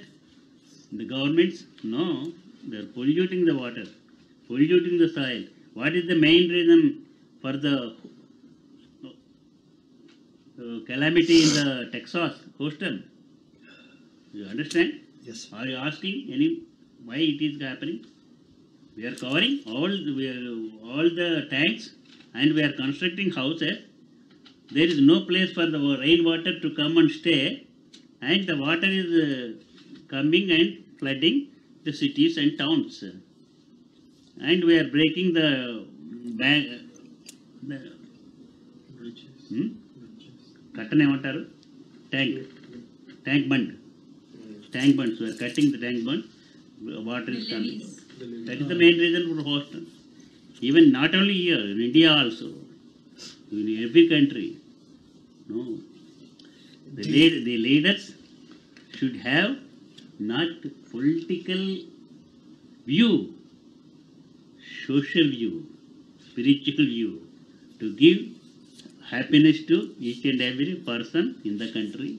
The governments, no, they are polluting the water, polluting the soil. What is the main reason for the calamity in the Texas, Houston? You understand? Yes. Are you asking why it is happening? We are covering all the tanks and we are constructing houses. There is no place for the rainwater to come and stay, and the water is coming and flooding the cities and towns. And we are breaking the Kattane ఏమంటారు? Tank bund. Tank bunds. We are cutting the tank bund. Water is coming. That is the main reason for Houston. Even not only here, in India also, in every country. No. The leaders should have not political view, social view, spiritual view, to give happiness to each and every person in the country.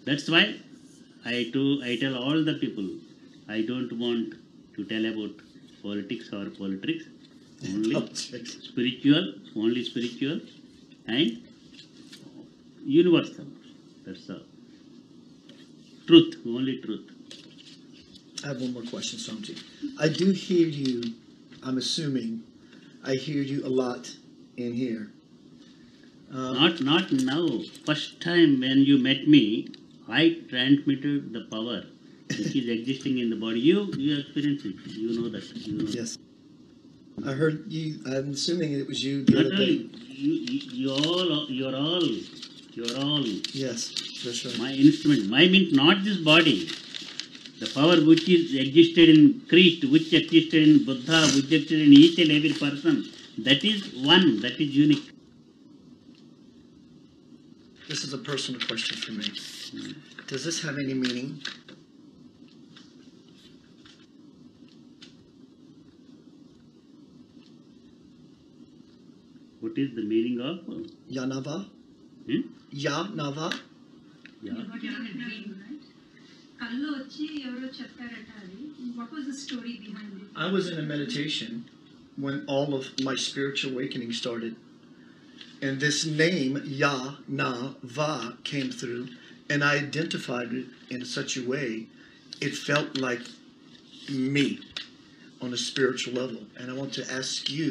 That's why I tell all the people, I don't want to tell about politics or politics, only spiritual and universal. That's all. Truth, only truth. I have one more question, Swamiji. I do hear you, I'm assuming, I hear you a lot in here. Not now. First time when you met me, I transmitted the power which is existing in the body. You experience it. You know that. You know. Yes. I heard you, I'm assuming it was you the Not other day. only you're all. Yes, that's right. My instrument. My means not this body. The power which is existed in Christ, which existed in Buddha, which existed in each and every person. That is one. That is unique. This is a personal question for me. Does this have any meaning? What is the meaning of? Yanava? Hmm? Yanava? Yeah. కల్లో వచ్చి ఎవరో చెప్పారట అది. What was the story behind it? I was in a meditation when all of my spiritual awakening started. And this name, Ya, Na, Va, came through, and I identified it in such a way, it felt like me on a spiritual level. And I want to ask you,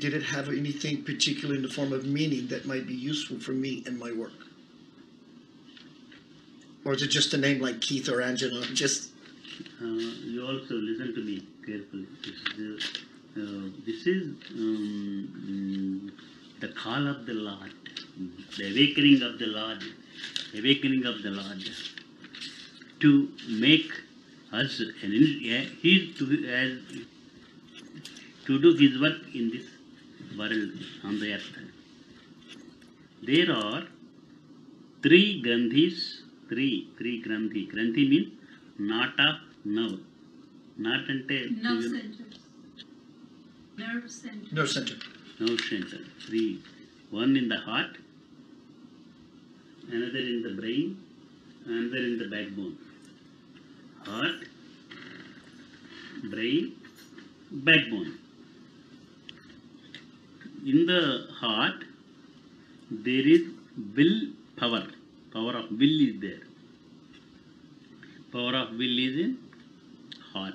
did it have anything particular in the form of meaning that might be useful for me in my work? Or is it just a name like Keith or Angela? Just You also listen to me carefully. This is the call of the Lord, the awakening of the Lord, to make us to do His work in this world on the earth. There are three granthis. Three granthi. Granthi means knot of nerve. Knot ante Nerve center. Nerve center. nerve center. nerve center. Three. One in the heart, another in the brain, another in the backbone. Heart, brain, backbone. In the heart, there is will power. Power of will is there. Power of will is in heart.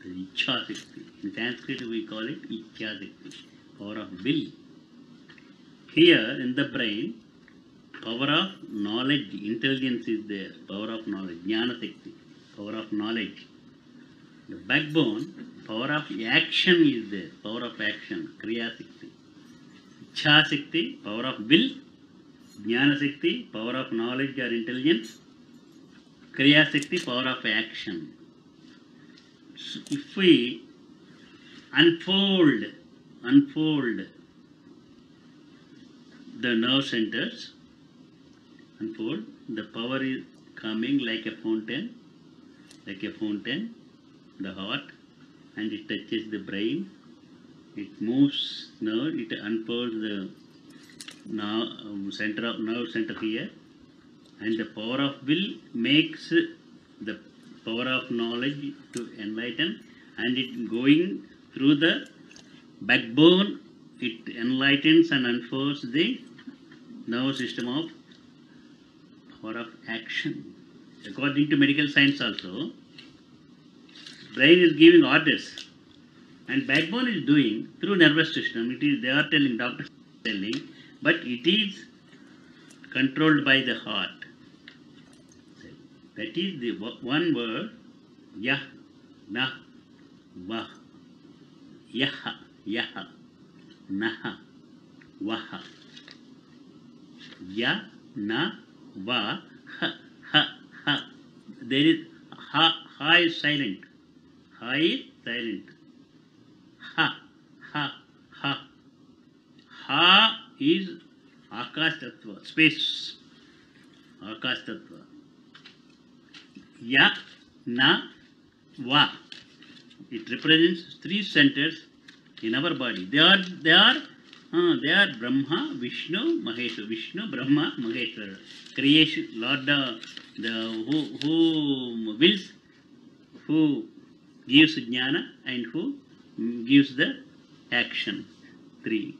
The Ichha Shakti. In Sanskrit we call it Ichha Shakti. Power of will. Here in the brain, power of knowledge, intelligence is there. Power of knowledge, Jnana Shakti. Power of knowledge. The backbone, power of action is there. Power of action, Kriya Shakti. Ichha Shakti, power of will. Jnana Shakti, power of knowledge or intelligence. Kriya Shakti, power of action. So if we unfold the nerve centers, the power is coming like a fountain, the heart, and it touches the brain, it moves nerve, it unfolds the nerve center here, and the power of will makes the power of knowledge to enlighten, and it going through the backbone, it enlightens and unfolds the nerve system of power of action. According to medical science also, brain is giving orders and backbone is doing through nervous system. It is, they are telling, doctors are telling, but it is controlled by the heart. That is the one word, yah, nah, vah, yaha, yaha, naha, vaha. Ya, na, va, ha, ha, ha. There is ha is silent. Ha is silent. Ha, ha, ha. Ha is Akash Tattva, space. Akash Tattva. Ya, na, va. It represents three centers in our body. They are Brahma, Vishnu, Maheshwara. Vishnu, Brahma, Maheshwara. Creation, Lord, who wills, who gives jnana, and who gives the action. Three.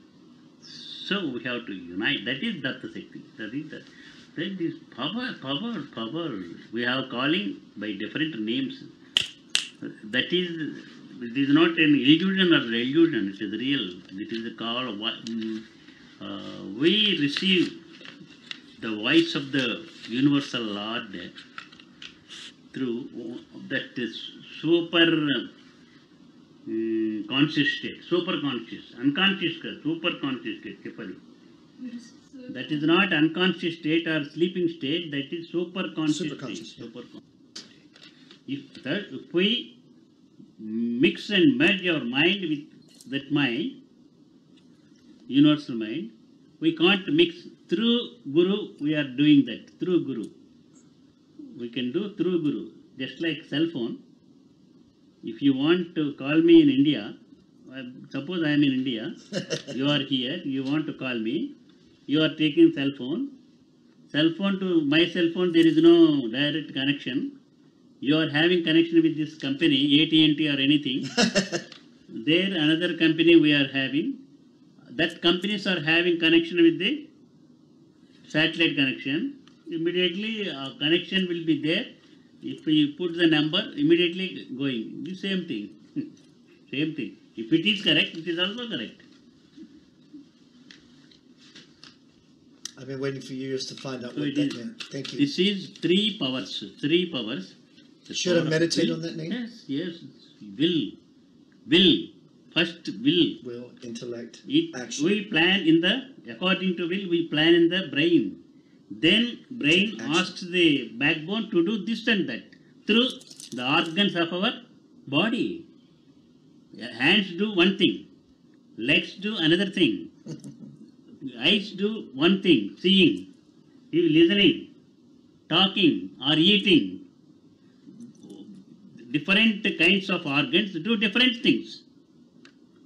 So we have to unite. That is Datta Shakti. That is power. We have calling by different names. That is. It is not an illusion or illusion, it is real. It is a call. We receive the voice of the universal Lord through that super conscious state, super conscious, unconscious, super conscious state. That is not unconscious state or sleeping state, that is super conscious state. Super conscious. If we mix and merge our mind with that mind, universal mind, we can't mix. Through Guru, we are doing that. Through Guru. We can do through Guru. Just like cell phone. If you want to call me in India, suppose I am in India, you are here, you want to call me, you are taking cell phone. Cell phone to my cell phone, there is no direct connection. You are having connection with this company, AT&T or anything. There another company we are having. That companies are having connection with the satellite connection. Immediately connection will be there. If we put the number, immediately going. The same thing. Same thing. If it is correct, it is also correct. I've been waiting for years to find out what that meant. Thank you. This is three powers. Three powers. Should I meditate on that name? Yes. Will. First will. Will, intellect, action. We plan according to will, we plan in the brain. Then brain asks the backbone to do this and that through the organs of our body. Hands do one thing. Legs do another thing. Eyes do one thing, seeing, listening, talking or eating. Different kinds of organs do different things.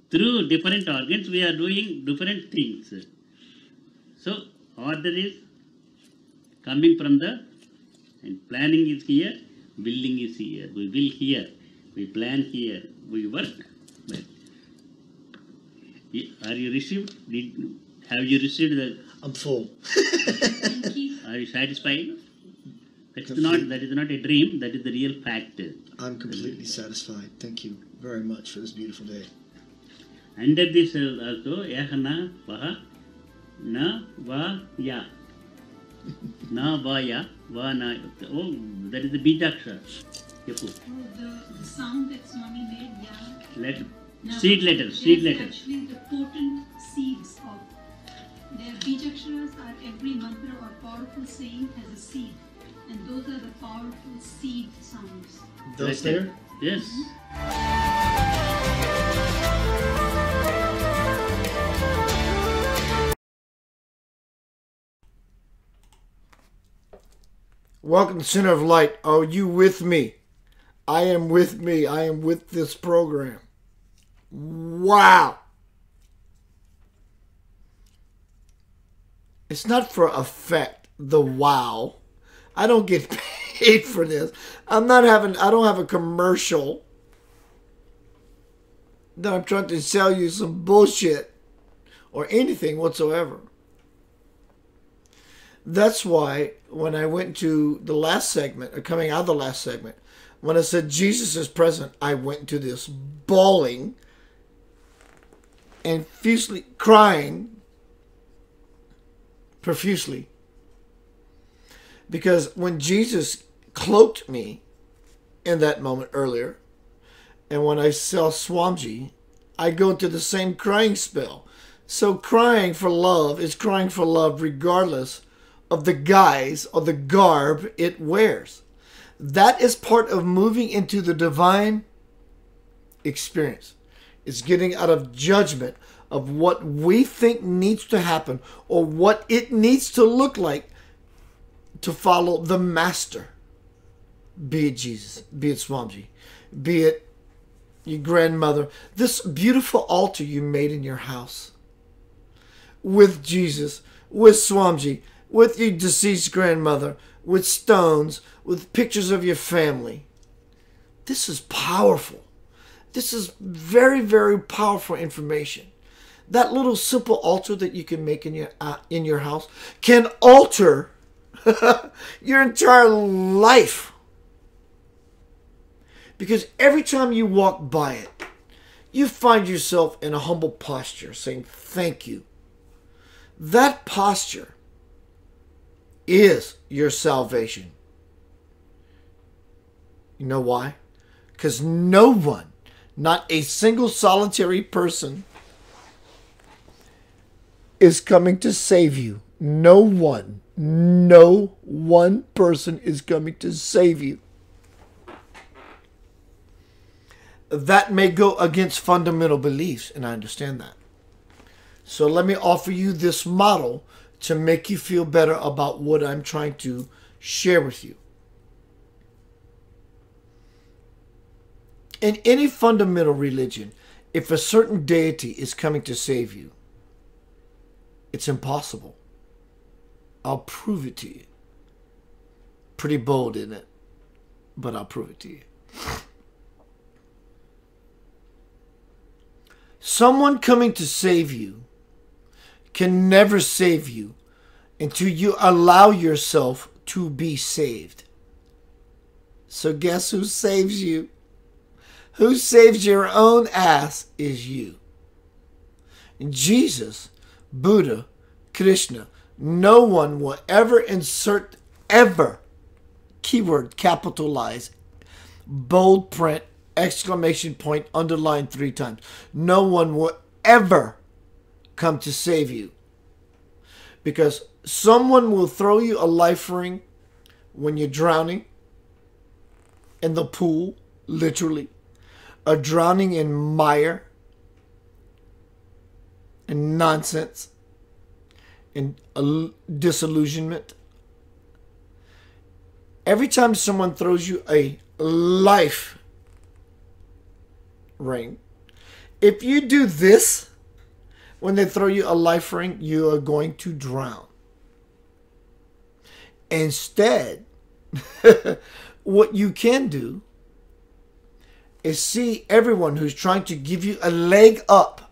Through different organs we are doing different things. So order is coming from the, and planning is here, willing is here. We will here, we plan here, we work. Well, are you received? Have you received the? I'm full. Thank you. Are you satisfied? That is not a dream. That is the real fact. I'm completely satisfied. Thank you very much for this beautiful day. Under this also, yahna vaha na va ya. Na va ya va na. Oh, that is the bijakshara. The sound that Swami made, yeah. Letter. Now, Seed letters. they're Seed letters. actually the potent seeds of their bijaksharas are every mantra or powerful saying has a seed, and those are the powerful seed sounds. Those there? Yes. Welcome to Center of Light. Are you with me? I am with me. I am with this program. Wow. It's not for effect, the wow. I don't get paid for this. I don't have a commercial that I'm trying to sell you some bullshit or anything whatsoever. That's why when I went to the last segment, or coming out of the last segment, when I said Jesus is present, I went to this bawling and crying profusely. Because when Jesus cloaked me in that moment earlier, and when I saw Swamiji, I go into the same crying spell. So crying for love is crying for love regardless of the guise or the garb it wears. That is part of moving into the divine experience. It's getting out of judgment of what we think needs to happen or what it needs to look like to follow the master. Be it Jesus, be it Swamiji, be it your grandmother. This beautiful altar you made in your house with Jesus, with Swamiji, with your deceased grandmother, with stones, with pictures of your family. This is powerful. This is very, very powerful information. That little simple altar that you can make in your house can alter your entire life. Because every time you walk by it, you find yourself in a humble posture saying, thank you. That posture is your salvation. You know why? Because no one, not a single solitary person, is coming to save you. No one person is coming to save you. That may go against fundamental beliefs, and I understand that. So let me offer you this model to make you feel better about what I'm trying to share with you. In any fundamental religion, if a certain deity is coming to save you, it's impossible. I'll prove it to you. Pretty bold, isn't it? But I'll prove it to you. Someone coming to save you can never save you until you allow yourself to be saved. So guess who saves you? Who saves your own ass is you. Jesus, Buddha, Krishna, no one will ever insert, ever, keyword, capitalize, bold print, exclamation point, underline 3 times. No one will ever come to save you. Because someone will throw you a life ring when you're drowning in the pool, literally. Or drowning in mire and nonsense and disillusionment. Every time someone throws you a life ring, if you do this when they throw you a life ring, you are going to drown. Instead, what you can do is see everyone who's trying to give you a leg up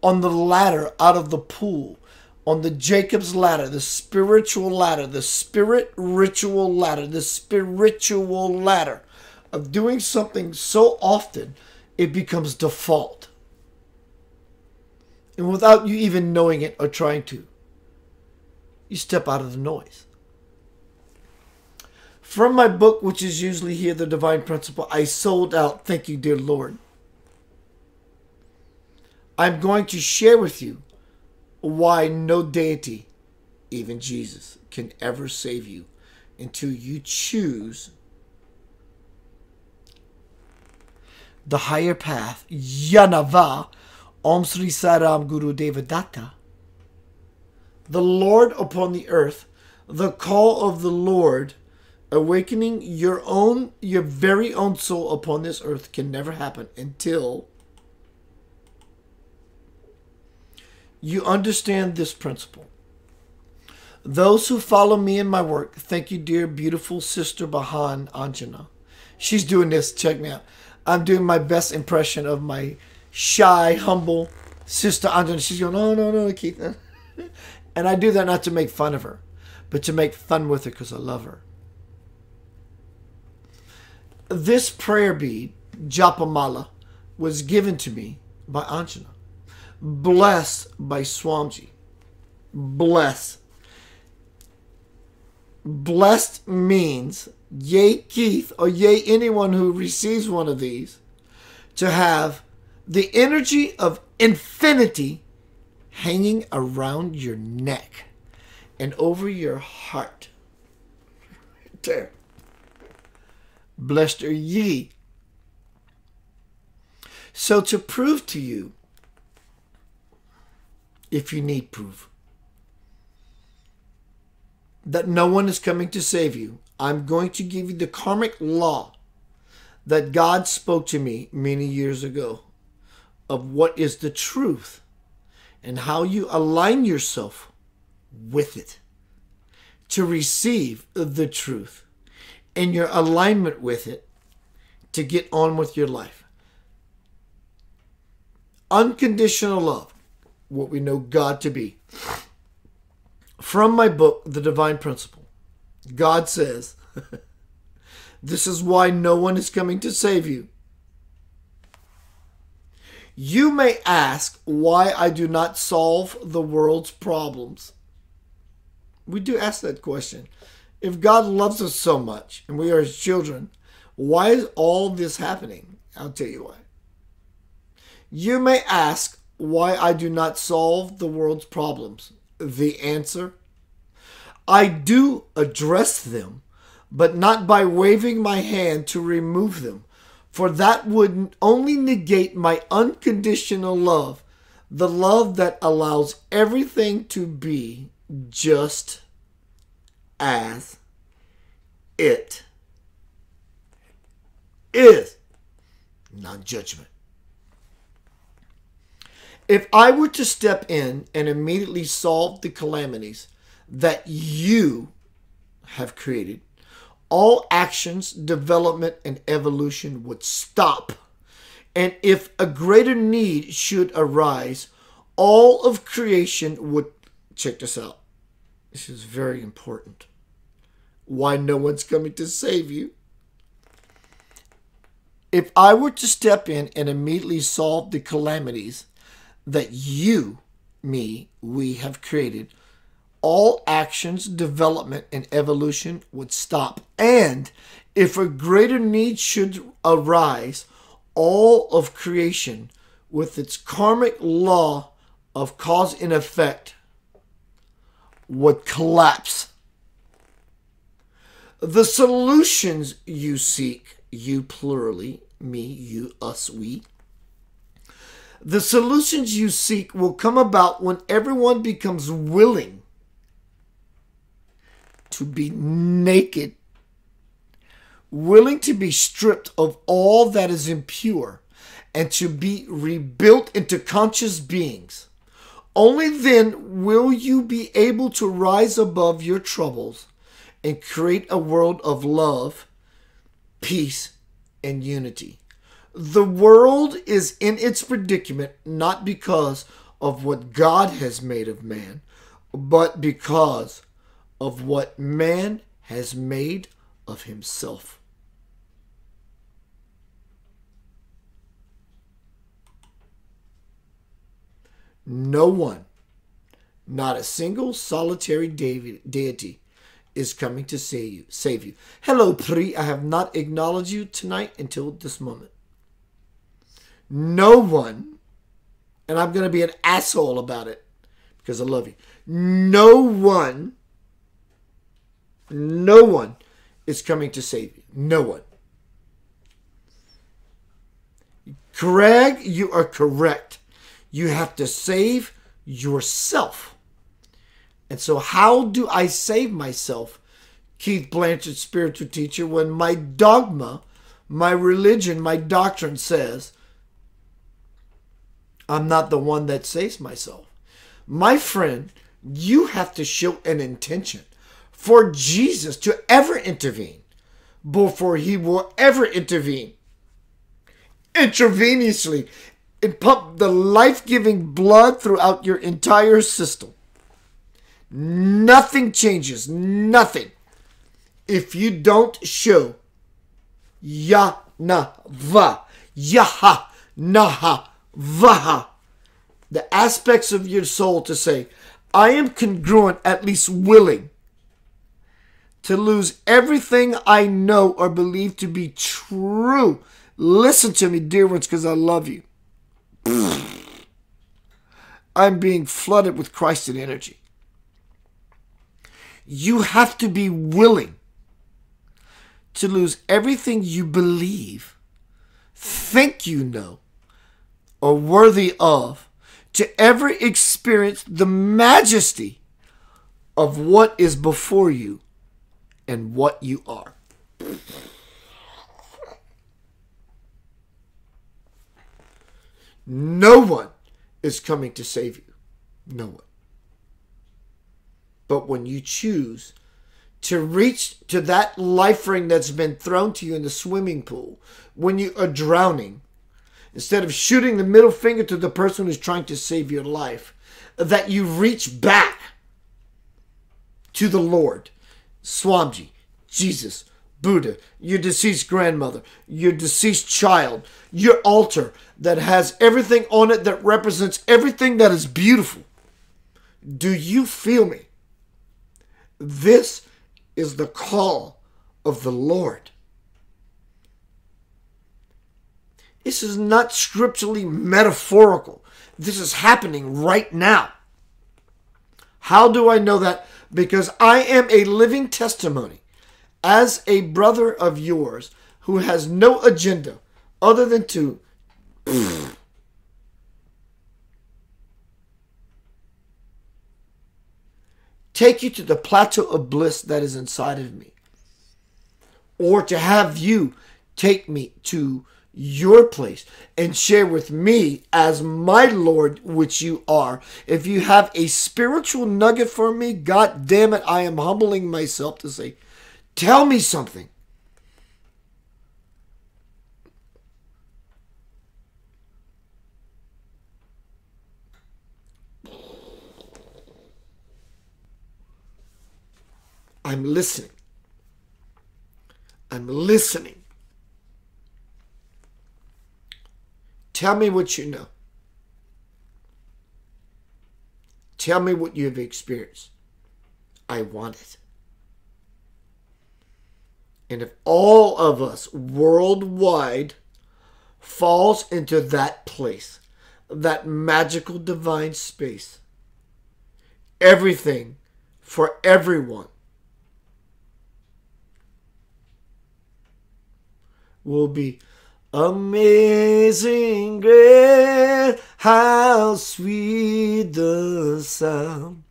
on the ladder out of the pool, on the Jacob's ladder, the spiritual ladder, the spirit ritual ladder, the spiritual ladder of doing something so often it becomes default. And without you even knowing it or trying to, you step out of the noise. From my book, which is usually here, The Divine Principle, I sold out, Thank You, Dear Lord. I'm going to share with you why no deity, even Jesus, can ever save you until you choose the higher path, Yanava, Om Sri Saram Guru Deva Datta, the Lord upon the earth, the call of the Lord, awakening your very own soul upon this earth can never happen until you understand this principle. Those who follow me in my work, thank you, dear, beautiful sister Bahan Anjana. She's doing this. Check me out. I'm doing my best impression of my shy, humble sister Anjana. She's going, oh, no, Keith. And I do that not to make fun of her, but to make fun with her because I love her. This prayer bead, Japamala, was given to me by Anjana. Blessed by Swamiji. Blessed. Blessed means, yea Keith, or yea anyone who receives one of these, to have the energy of infinity hanging around your neck and over your heart. There. Blessed are ye. So to prove to you, if you need proof, that no one is coming to save you, I'm going to give you the karmic law that God spoke to me many years ago of what is the truth and how you align yourself with it to receive the truth and your alignment with it to get on with your life. Unconditional love, what we know God to be. From my book, The Divine Principle, God says, this is why no one is coming to save you. You may ask why I do not solve the world's problems. We do ask that question. If God loves us so much and we are his children, why is all this happening? I'll tell you why. You may ask why I do not solve the world's problems. The answer, I do address them, but not by waving my hand to remove them, for that would only negate my unconditional love, the love that allows everything to be just as it is, not judgment. If I were to step in and immediately solve the calamities that you have created, all actions, development, and evolution would stop. And if a greater need should arise, all of creation would... Check this out. This is very important. Why no one's coming to save you. If I were to step in and immediately solve the calamities that you, me, we have created, all actions, development, and evolution would stop. And if a greater need should arise, all of creation, with its karmic law of cause and effect, would collapse. The solutions you seek, you plurally, me, you, us, we, the solutions you seek will come about when everyone becomes willing to be naked, willing to be stripped of all that is impure, and to be rebuilt into conscious beings. Only then will you be able to rise above your troubles and create a world of love, peace, and unity. The world is in its predicament not because of what God has made of man, but because of what man has made of himself. No one, not a single solitary deity, is coming to save you. Hello, Pri. I have not acknowledged you tonight until this moment. No one, and I'm going to be an asshole about it because I love you. No one is coming to save you. No one. Greg, you are correct. You have to save yourself. And so how do I save myself, Keith Blanchard, spiritual teacher, when my dogma, my religion, my doctrine says I'm not the one that saves myself? My friend, you have to show an intention for Jesus to ever intervene before he will ever intervene intravenously and pump the life-giving blood throughout your entire system. Nothing changes. Nothing. If you don't show Yanava, Yaha, Naha, Vaha, the aspects of your soul to say, I am congruent, at least willing, to lose everything I know or believe to be true. Listen to me, dear ones, because I love you. I'm being flooded with Christian energy. You have to be willing to lose everything you believe, think you know, or worthy of, to ever experience the majesty of what is before you and what you are. No one is coming to save you. No one. But when you choose to reach to that life ring that's been thrown to you in the swimming pool, when you are drowning, instead of shooting the middle finger to the person who's trying to save your life, that you reach back to the Lord, Swamiji, Jesus, Buddha, your deceased grandmother, your deceased child, your altar that has everything on it that represents everything that is beautiful. Do you feel me? This is the call of the Lord. This is not scripturally metaphorical. This is happening right now. How do I know that? Because I am a living testimony as a brother of yours who has no agenda other than to take you to the plateau of bliss that is inside of me, or to have you take me to your place and share with me as my Lord, which you are. If you have a spiritual nugget for me, God damn it, I am humbling myself to say, tell me something. I'm listening. I'm listening. Tell me what you know. Tell me what you have experienced. I want it. And if all of us worldwide falls into that place, that magical divine space, everything for everyone will be amazing grace, how sweet the sound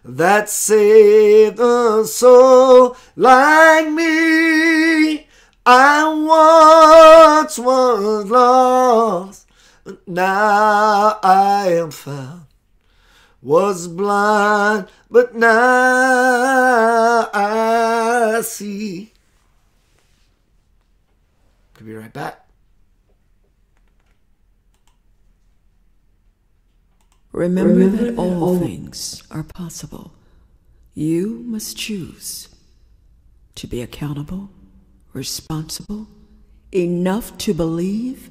that saved a soul like me. I once was lost, but now I am found. Was blind, but now I I see. Could be right back. Remember that all things are possible. You must choose to be accountable, responsible, enough to believe,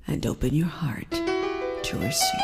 and open your heart to receive.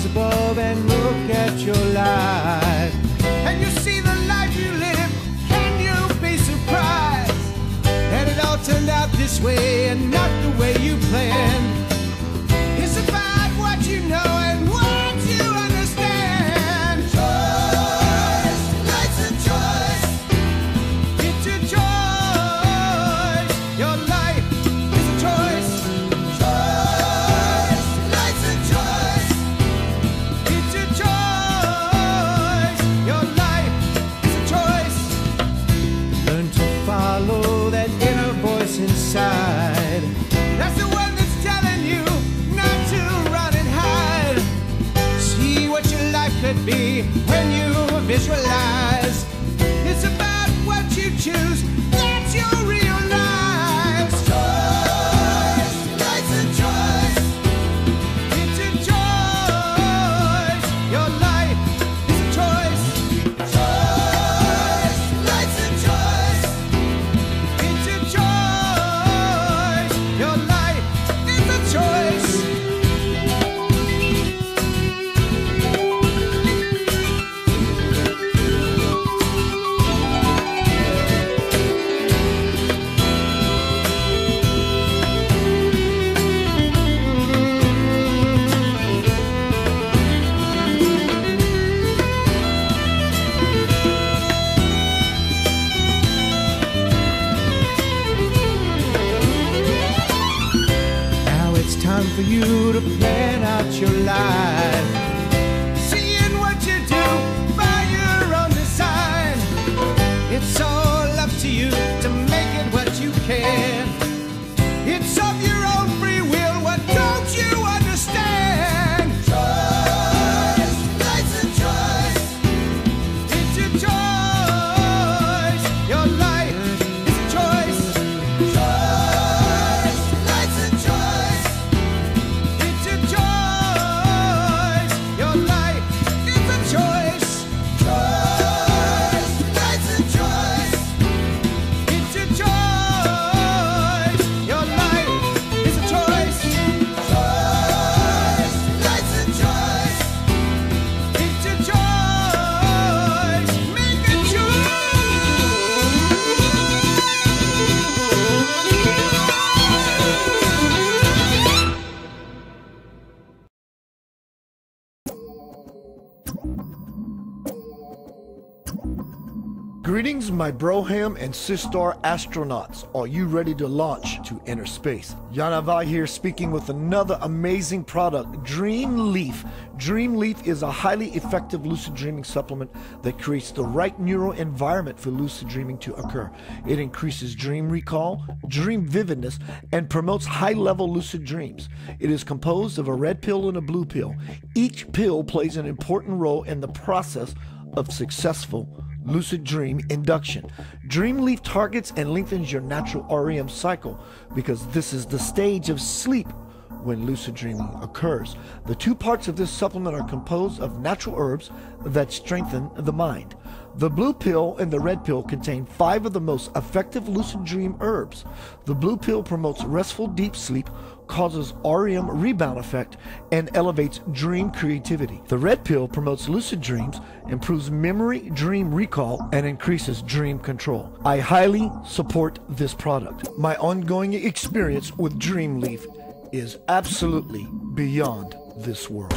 Above and look at your life, and you see the life you live, can you be surprised that it all turned out this way and not the way you planned? It's about what you know and what you understand. Choice, life's a choice. It's a choice. Your life is a choice. Choice, life's a choice. It's a choice. Your life is a choice. Learn to follow that inner voice inside. That's the one that's telling you not to run and hide. See what your life could be when you visualize. It's about what you choose that you'll realize. Choice, life's a choice. It's a choice. Your life is a choice. Choice, life's a choice. It's a choice. Your life is a choice. Now it's time for you to plan out your life. Seeing what you do by your own design. It's all up to you to make it what you can. It's of your own free will. What don't you understand? Choice, life's a choice. It's a choice. Your life is a choice. Choice, life's a choice. It's a choice. Your life is a choice. Choice, life's a choice. It's a choice. Your life is a choice. Choice, life's a choice. It's a choice. Make a choice. Greetings, my Broham and Sistar astronauts. Are you ready to launch to inner space? Yanavar here, speaking with another amazing product, Dream Leaf. Dream Leaf is a highly effective lucid dreaming supplement that creates the right neural environment for lucid dreaming to occur. It increases dream recall, dream vividness, and promotes high-level lucid dreams. It is composed of a red pill and a blue pill. Each pill plays an important role in the process of successful lucid dream induction. Dream Leaf targets and lengthens your natural REM cycle because this is the stage of sleep when lucid dreaming occurs. The two parts of this supplement are composed of natural herbs that strengthen the mind. The blue pill and the red pill contain 5 of the most effective lucid dream herbs. The blue pill promotes restful deep sleep, causes REM rebound effect, and elevates dream creativity. The red pill promotes lucid dreams, improves memory, dream recall, and increases dream control. I highly support this product. My ongoing experience with Dreamleaf is absolutely beyond this world.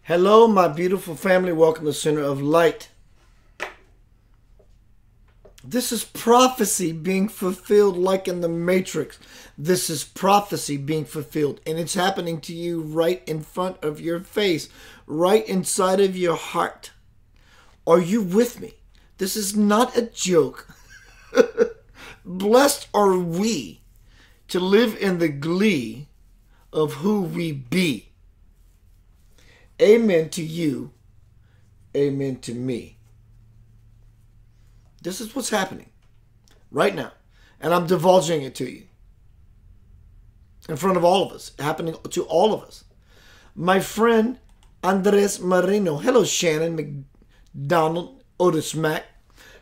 Hello, my beautiful family. Welcome to Center of Light. This is prophecy being fulfilled like in the Matrix. This is prophecy being fulfilled, and it's happening to you right in front of your face, right inside of your heart. Are you with me? This is not a joke. Blessed are we to live in the glee of who we be. Amen to you. Amen to me. This is what's happening right now. And I'm divulging it to you. In front of all of us. Happening to all of us. My friend Andres Marino. Hello, Shannon McDonald, Otis Mack.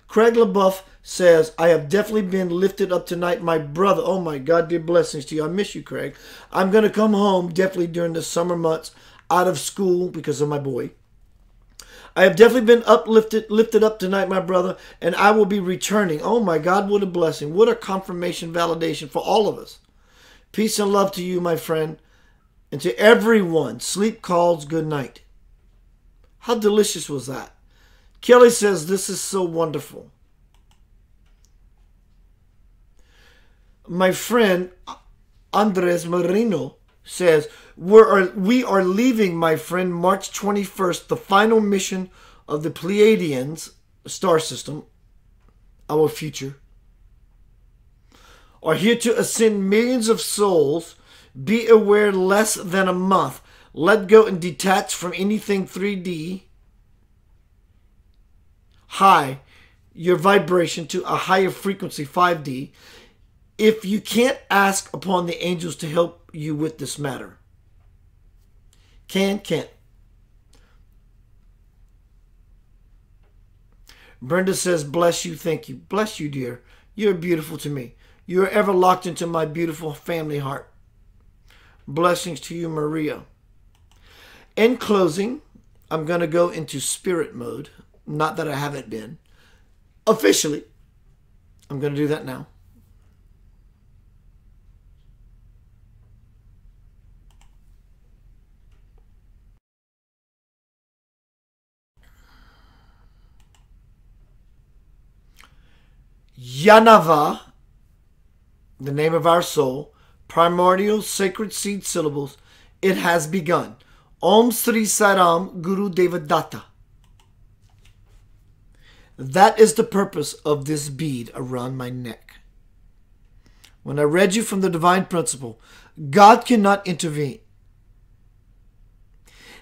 Craig LaBeouf says, I have definitely been lifted up tonight, my brother. Oh my God, dear blessings to you. I miss you, Craig. I'm going to come home definitely during the summer months out of school because of my boy. I have definitely been lifted up tonight, my brother, and I will be returning. Oh my God, what a blessing. What a confirmation, validation for all of us. Peace and love to you, my friend, and to everyone. Sleep calls good night. How delicious was that? Kelly says, this is so wonderful. My friend Andres Marino says, we are leaving, my friend, March 21st, the final mission of the Pleiadians star system, our future, are here to ascend millions of souls. Be aware, less than a month. Let go and detach from anything 3D. High your vibration to a higher frequency, 5D. If you can't, ask upon the angels to help you with this matter. Can't. Brenda says, bless you, thank you. Bless you, dear. You're beautiful to me. You are ever locked into my beautiful family heart. Blessings to you, Maria. In closing, I'm going to go into spirit mode. Not that I haven't been. Officially. I'm going to do that now. Yanava, the name of our soul, primordial sacred seed syllables, it has begun. Om Sri Saram Guru Devadatta. That is the purpose of this bead around my neck. When I read you from the divine principle, God cannot intervene.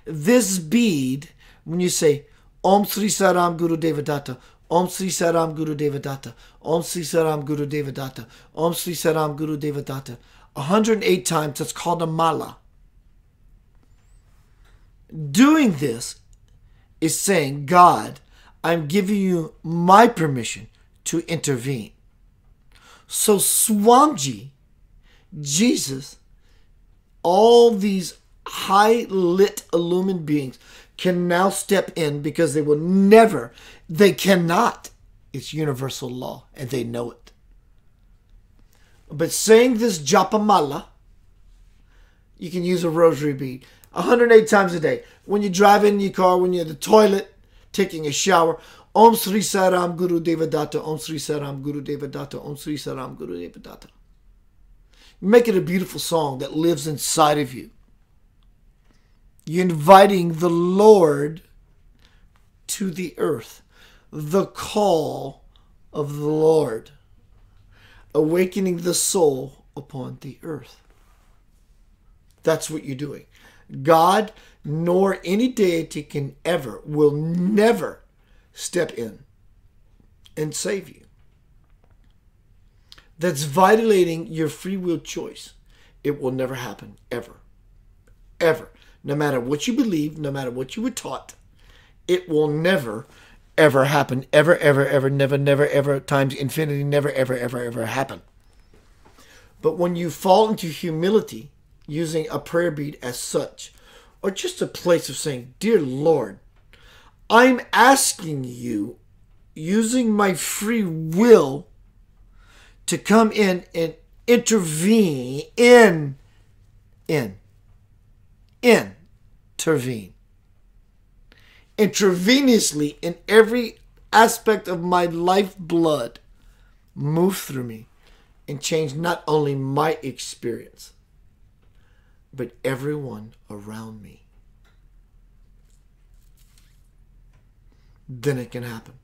This bead, when you say Om Sri Saram Guru Devadatta, Om Sri Saram Guru Devadatta, Om Sri Saram Guru Devadatta, Om Sri Saram Guru Devadatta, 108 times, that's called a mala. Doing this is saying, God, I'm giving you my permission to intervene. So Swamiji, Jesus, all these high-lit illumined beings can now step in because they cannot. It's universal law, and they know it. But saying this japamala, you can use a rosary bead 108 times a day. When you drive in your car, when you're at the toilet, taking a shower, Om Sri Saram Guru Devadatta, Om Sri Saram Guru Devadatta, Om Sri Saram Guru Devadatta. Make it a beautiful song that lives inside of you. You're inviting the Lord to the earth. The call of the Lord. Awakening the soul upon the earth. That's what you're doing. God nor any deity will never step in and save you. That's violating your free will choice. It will never happen, ever. Ever. No matter what you believe, no matter what you were taught, it will never, ever happen. Ever, ever, ever, never, never, ever, times infinity, never, ever, ever, ever happen. But when you fall into humility, using a prayer bead as such, or just a place of saying, Dear Lord, I'm asking you, using my free will, to come in and intervene, intervene, intravenously in every aspect of my lifeblood, move through me and change not only my experience, but everyone around me. Then it can happen.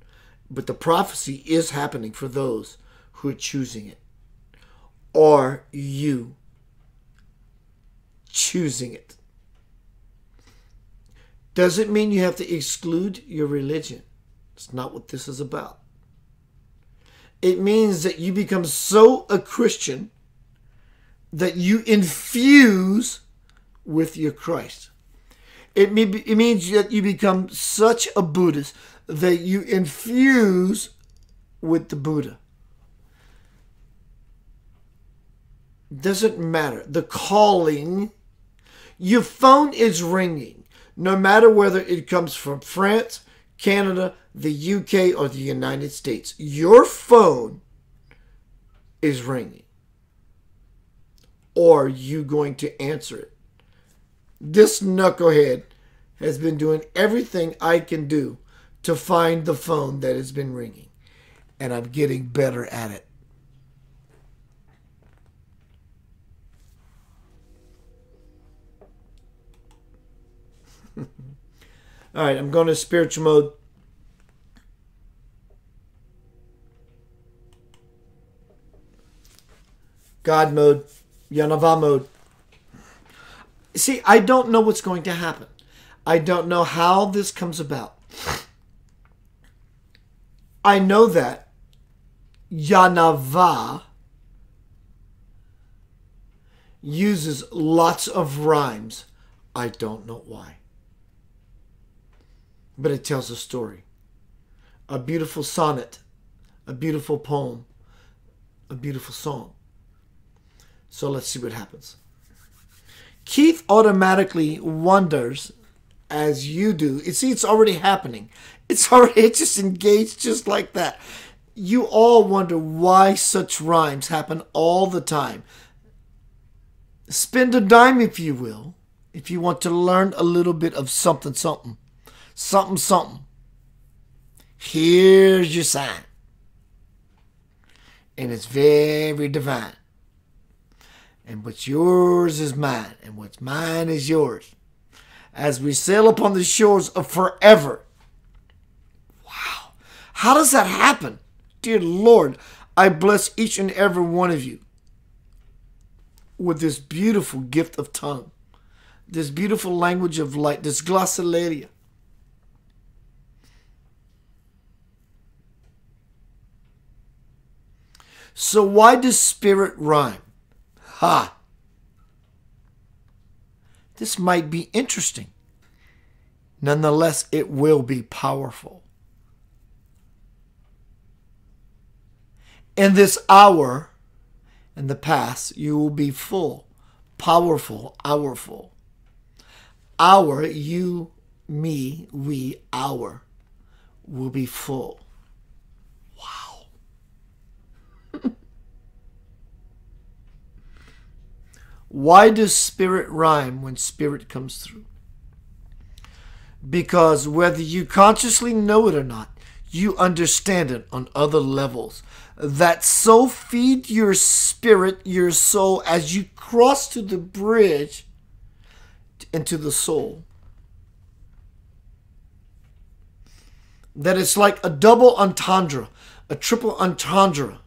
But the prophecy is happening for those who are choosing it. Are you choosing it? Doesn't mean you have to exclude your religion. It's not what this is about. It means that you become so a Christian that you infuse with your Christ. It means that you become such a Buddhist that you infuse with the Buddha. Doesn't matter. The calling, your phone is ringing, no matter whether it comes from France, Canada, the UK, or the United States. Your phone is ringing. Or are you going to answer it? This knucklehead has been doing everything I can do to find the phone that has been ringing. And I'm getting better at it. All right, I'm going to spiritual mode. God mode. Yanava mode. See, I don't know what's going to happen. I don't know how this comes about. I know that Yanava uses lots of rhymes. I don't know why. But it tells a story. A beautiful sonnet. A beautiful poem. A beautiful song. So let's see what happens. Keith automatically wonders, as you do. See, it's already happening. It's just engaged just like that. You all wonder why such rhymes happen all the time. Spend a dime, if you will, if you want to learn a little bit of something, something. Something, something. Here's your sign. And it's very divine. And what's yours is mine. And what's mine is yours. As we sail upon the shores of forever. Wow. How does that happen? Dear Lord, I bless each and every one of you with this beautiful gift of tongue. This beautiful language of light. This glossolalia. So why does spirit rhyme? Ha! This might be interesting. Nonetheless, it will be powerful. In this hour, in the past, you will be full, powerful, hourful. Our, you, me, we, our, will be full. Why does spirit rhyme when spirit comes through? Because whether you consciously know it or not, you understand it on other levels that so feed your spirit, your soul, as you cross to the bridge into the soul. That it's like a double entendre, a triple entendre,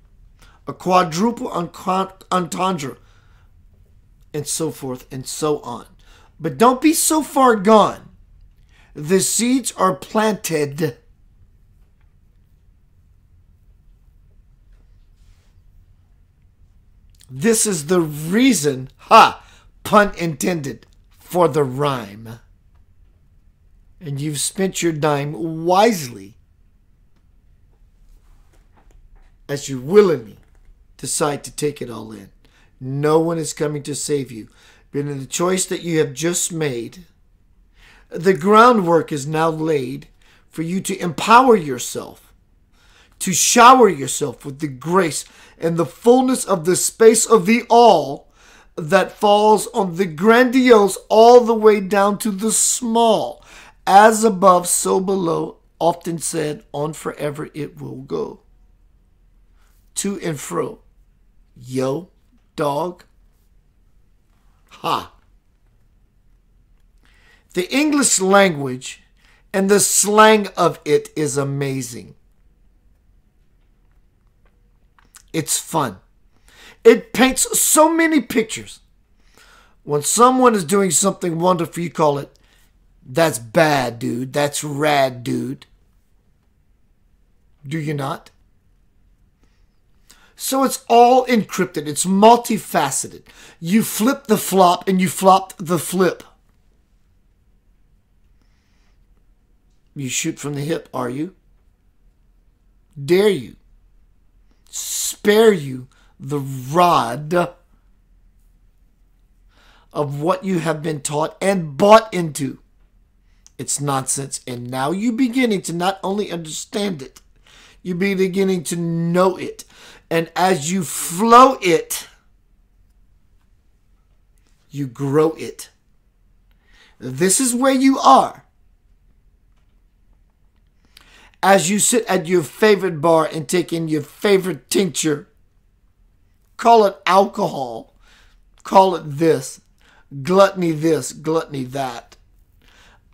a quadruple entendre, and so forth and so on. But don't be so far gone. The seeds are planted. This is the reason, pun intended, for the rhyme. And you've spent your dime wisely as you willingly decide to take it all in. No one is coming to save you. But in the choice that you have just made, the groundwork is now laid for you to empower yourself, to shower yourself with the grace and the fullness of the space of the all that falls on the grandiose all the way down to the small. As above, so below, often said, on forever it will go. To and fro. Yo, dog. Ha. The English language and the slang of it is amazing. It's fun. It paints so many pictures. When someone is doing something wonderful, you call it, that's bad, dude. That's rad, dude. Do you not? So it's all encrypted. It's multifaceted. You flip the flop and you flopped the flip. You shoot from the hip, are you? Dare you? Spare you the rod of what you have been taught and bought into. It's nonsense. And now you're beginning to not only understand it, you're beginning to know it. And as you flow it, you grow it. This is where you are. As you sit at your favorite bar and take in your favorite tincture, call it alcohol, call it this, gluttony, that.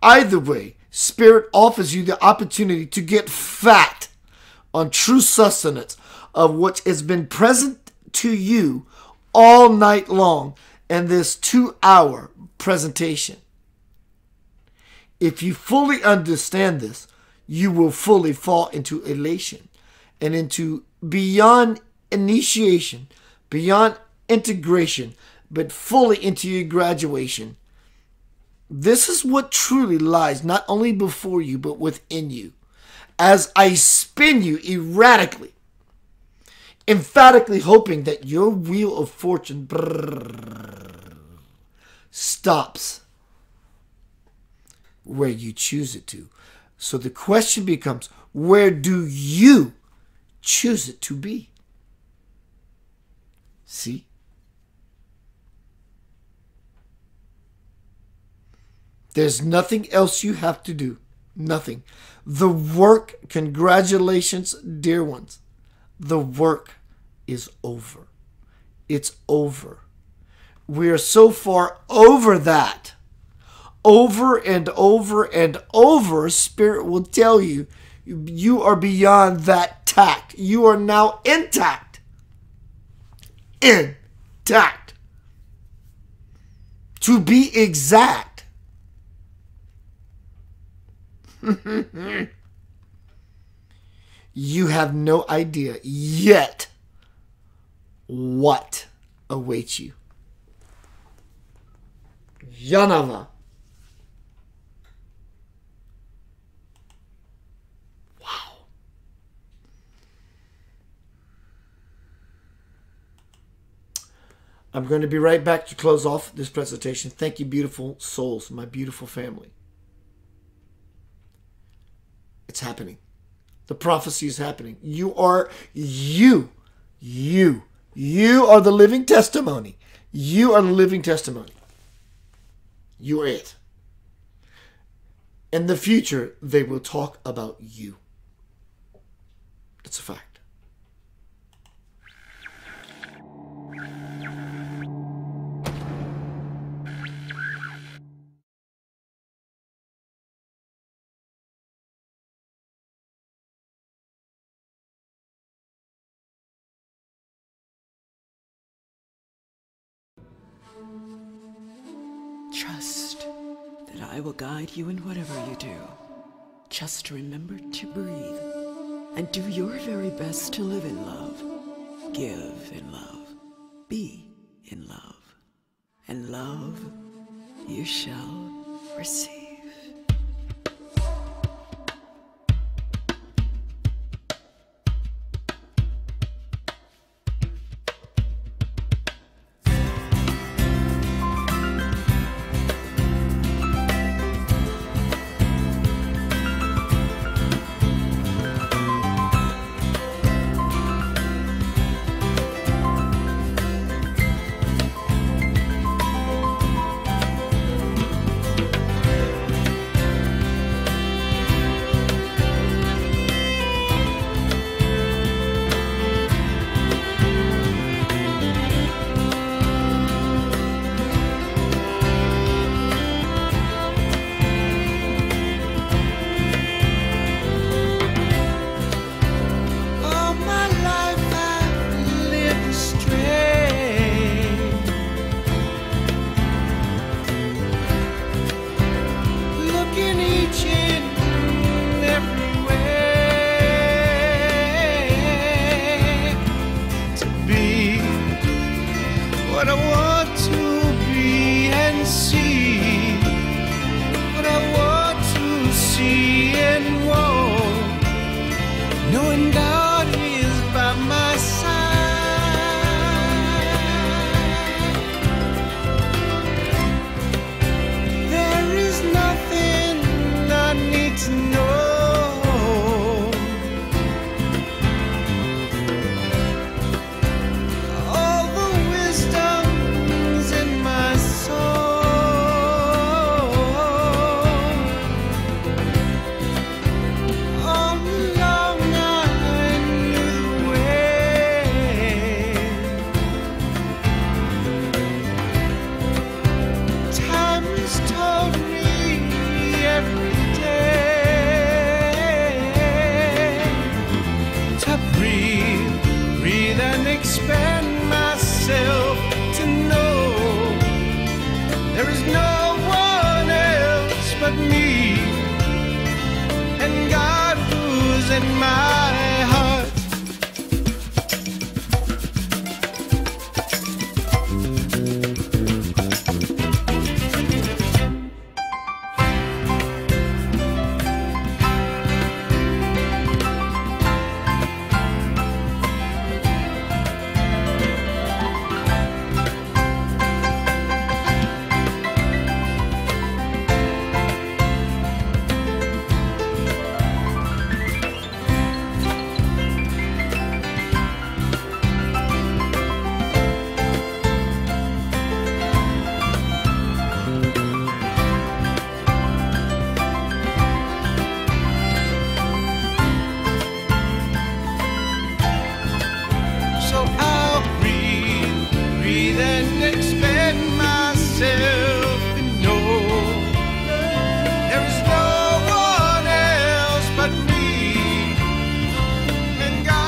Either way, Spirit offers you the opportunity to get fat on true sustenance of what has been present to you all night long in this 2-hour presentation. If you fully understand this, you will fully fall into elation and into beyond initiation, beyond integration, but fully into your graduation. This is what truly lies not only before you, but within you. As I spin you erratically, emphatically hoping that your wheel of fortune stops where you choose it to. So the question becomes, where do you choose it to be? See? There's nothing else you have to do. Nothing. The work, congratulations, dear ones. The work is over. It's over. We are so far over that. Over and over and over, Spirit will tell you, you are beyond that tact. You are now intact. Intact. To be exact. You have no idea yet what awaits you. Janava. Wow. I'm going to be right back to close off this presentation. Thank you, beautiful souls, my beautiful family. It's happening. The prophecy is happening. You are the living testimony. You are the living testimony. You are it. In the future, they will talk about you. It's a fact. Trust that I will guide you in whatever you do. Just remember to breathe and do your very best to live in love, give in love, be in love, and love you shall receive. What I want to be and see, what I want to see and want, knowing God is by my side. There is nothing I need to know. Expand myself to know there is no one else but me and God who's in my heart. And expand myself to know there is no one else but me and God.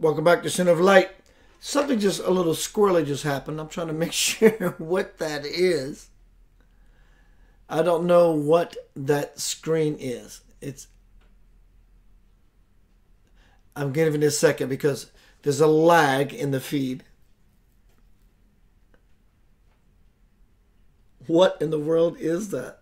Welcome back to Center of Light. Something just a little squirrely just happened. I'm trying to make sure what that is. I don't know what that screen is. I'm giving it a second because there's a lag in the feed. What in the world is that?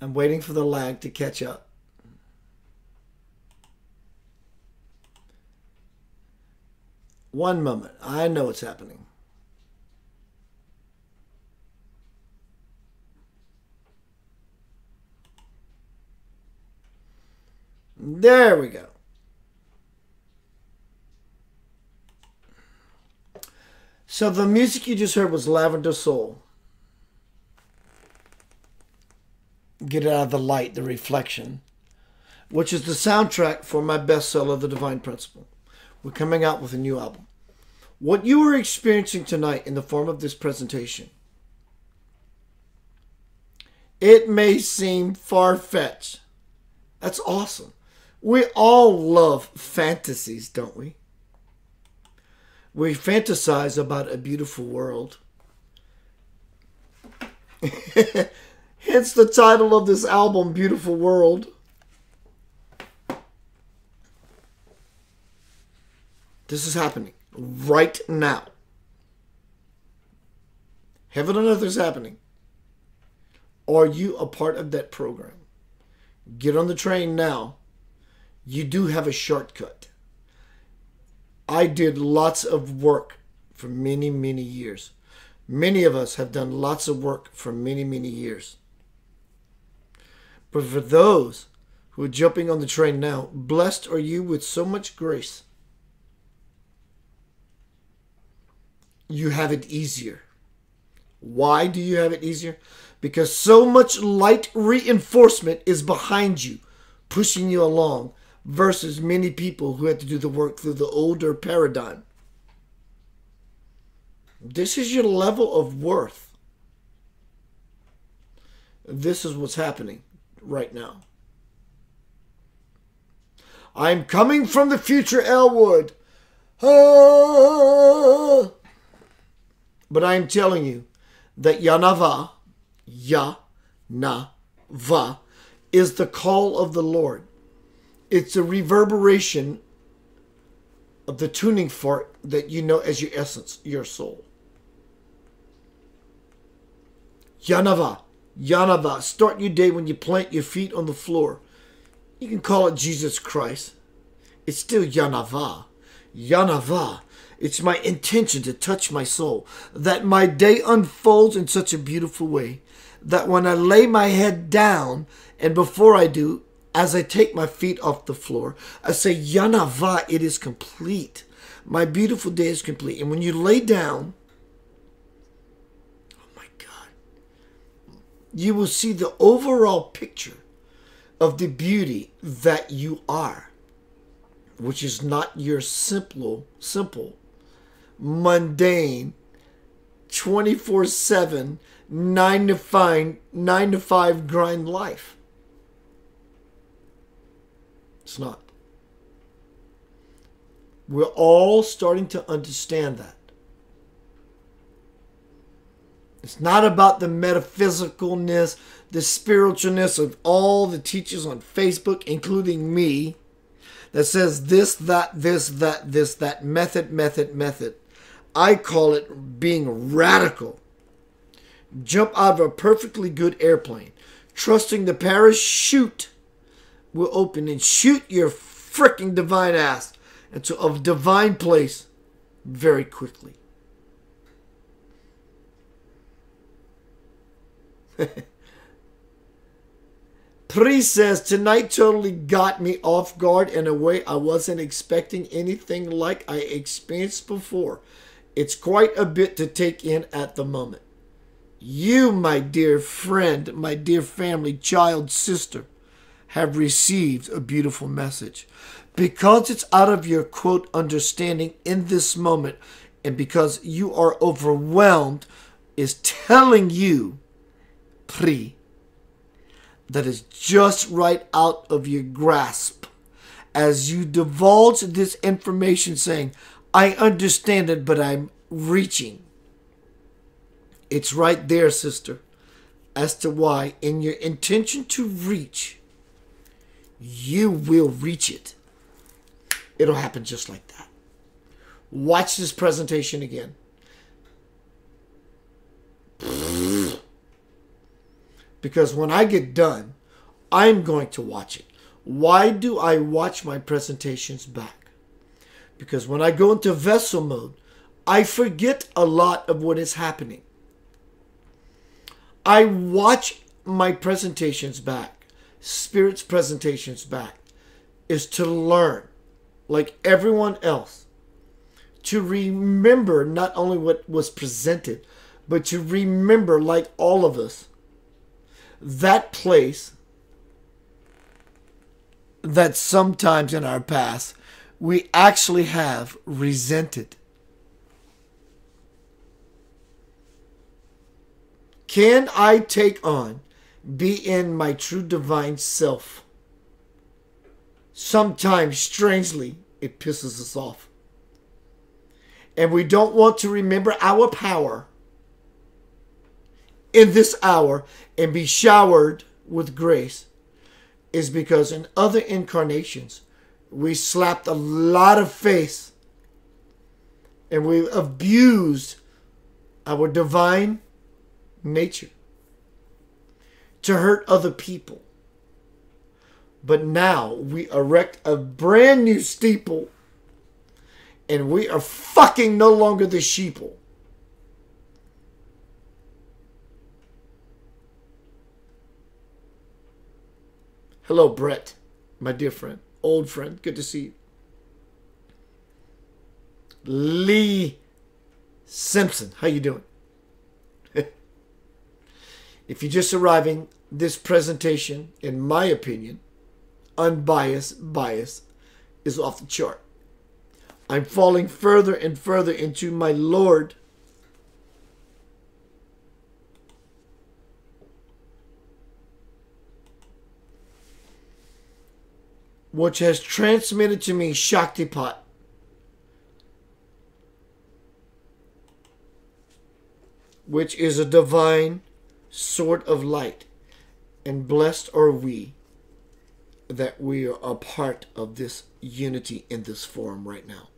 I'm waiting for the lag to catch up. One moment. I know what's happening. There we go. So the music you just heard was Lavender Soul. Get it out of the light, the reflection, which is the soundtrack for my bestseller, The Divine Principle. We're coming out with a new album. What you are experiencing tonight in the form of this presentation, it may seem far-fetched. That's awesome. We all love fantasies, don't we? We fantasize about a beautiful world. Hence the title of this album, Beautiful World. This is happening right now. Heaven and earth is happening. Are you a part of that program? Get on the train now. You do have a shortcut. I did lots of work for many, many years. Many of us have done lots of work for many, many years. But for those who are jumping on the train now, blessed are you with so much grace. You have it easier. Why do you have it easier? Because so much light reinforcement is behind you, pushing you along, versus many people who had to do the work through the older paradigm. This is your level of worth. This is what's happening right now. I'm coming from the future, Elwood. Ah! But I am telling you that Yanava, Ya-na-va, is the call of the Lord. It's a reverberation of the tuning fork that you know as your essence, your soul. Yanava, Yanava. Start your day when you plant your feet on the floor. You can call it Jesus Christ. It's still Yanava. Yanava. It's my intention to touch my soul. That my day unfolds in such a beautiful way. That when I lay my head down, and before I do, as I take my feet off the floor, I say, Yanava, it is complete. My beautiful day is complete. And when you lay down, oh my God, you will see the overall picture of the beauty that you are, which is not your simple, mundane, 24/7, 9 to 5 grind life. It's not. We're all starting to understand that. It's not about the metaphysicalness, the spiritualness of all the teachers on Facebook, including me, that says this, that, method. I call it being radical. Jump out of a perfectly good airplane, trusting the parachute will open and shoot your freaking divine ass into a divine place very quickly. Priest says, tonight totally got me off guard in a way I wasn't expecting anything like I experienced before. It's quite a bit to take in at the moment. You, my dear friend, my dear family, child, sister, have received a beautiful message. Because it's out of your, quote, understanding in this moment, and because you are overwhelmed is telling you, Pri, that is just right out of your grasp as you divulge this information saying, I understand it, but I'm reaching. It's right there, sister, as to why in your intention to reach, you will reach it. It'll happen just like that. Watch this presentation again. Because when I get done, I'm going to watch it. Why do I watch my presentations back? Because when I go into vessel mode, I forget a lot of what is happening. I watch my presentations back, Spirit's presentations back, is to learn, like everyone else, to remember not only what was presented, but to remember, like all of us, that place that sometimes in our past we actually have resented. Can I take on, be in my true divine self? Sometimes, strangely, it pisses us off. And we don't want to remember our power in this hour and be showered with grace, is because in other incarnations we slapped a lot of face and we abused our divine nature to hurt other people. But now we erect a brand new steeple and we are fucking no longer the sheeple. Hello, Brett, my dear friend, old friend. Good to see you. Lee Simpson, how you doing? If you're just arriving, this presentation, in my opinion, unbiased bias, is off the chart. I'm falling further and further into my Lord. Which has transmitted to me Shaktipat. Which is a divine sword of light. And blessed are we that we are a part of this unity in this forum right now.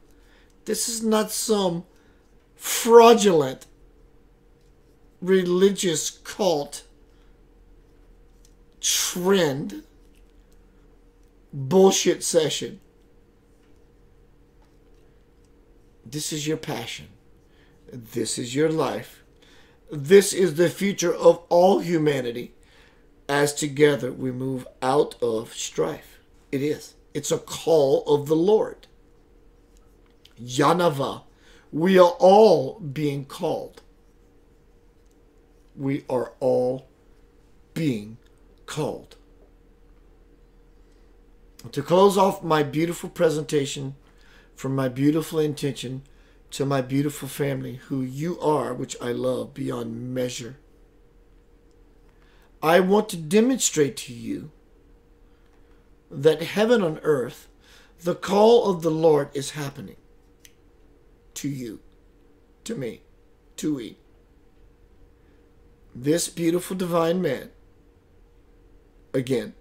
This is not some fraudulent religious cult trend bullshit session. This is your passion. This is your life. This is the future of all humanity as together we move out of strife. It is. It's a call of the Lord. Yanava. We are all being called. We are all being called. To close off my beautiful presentation, from my beautiful intention to my beautiful family, who you are, which I love beyond measure, I want to demonstrate to you that heaven on earth, the call of the Lord is happening to you, to me, to we. This beautiful divine man, again,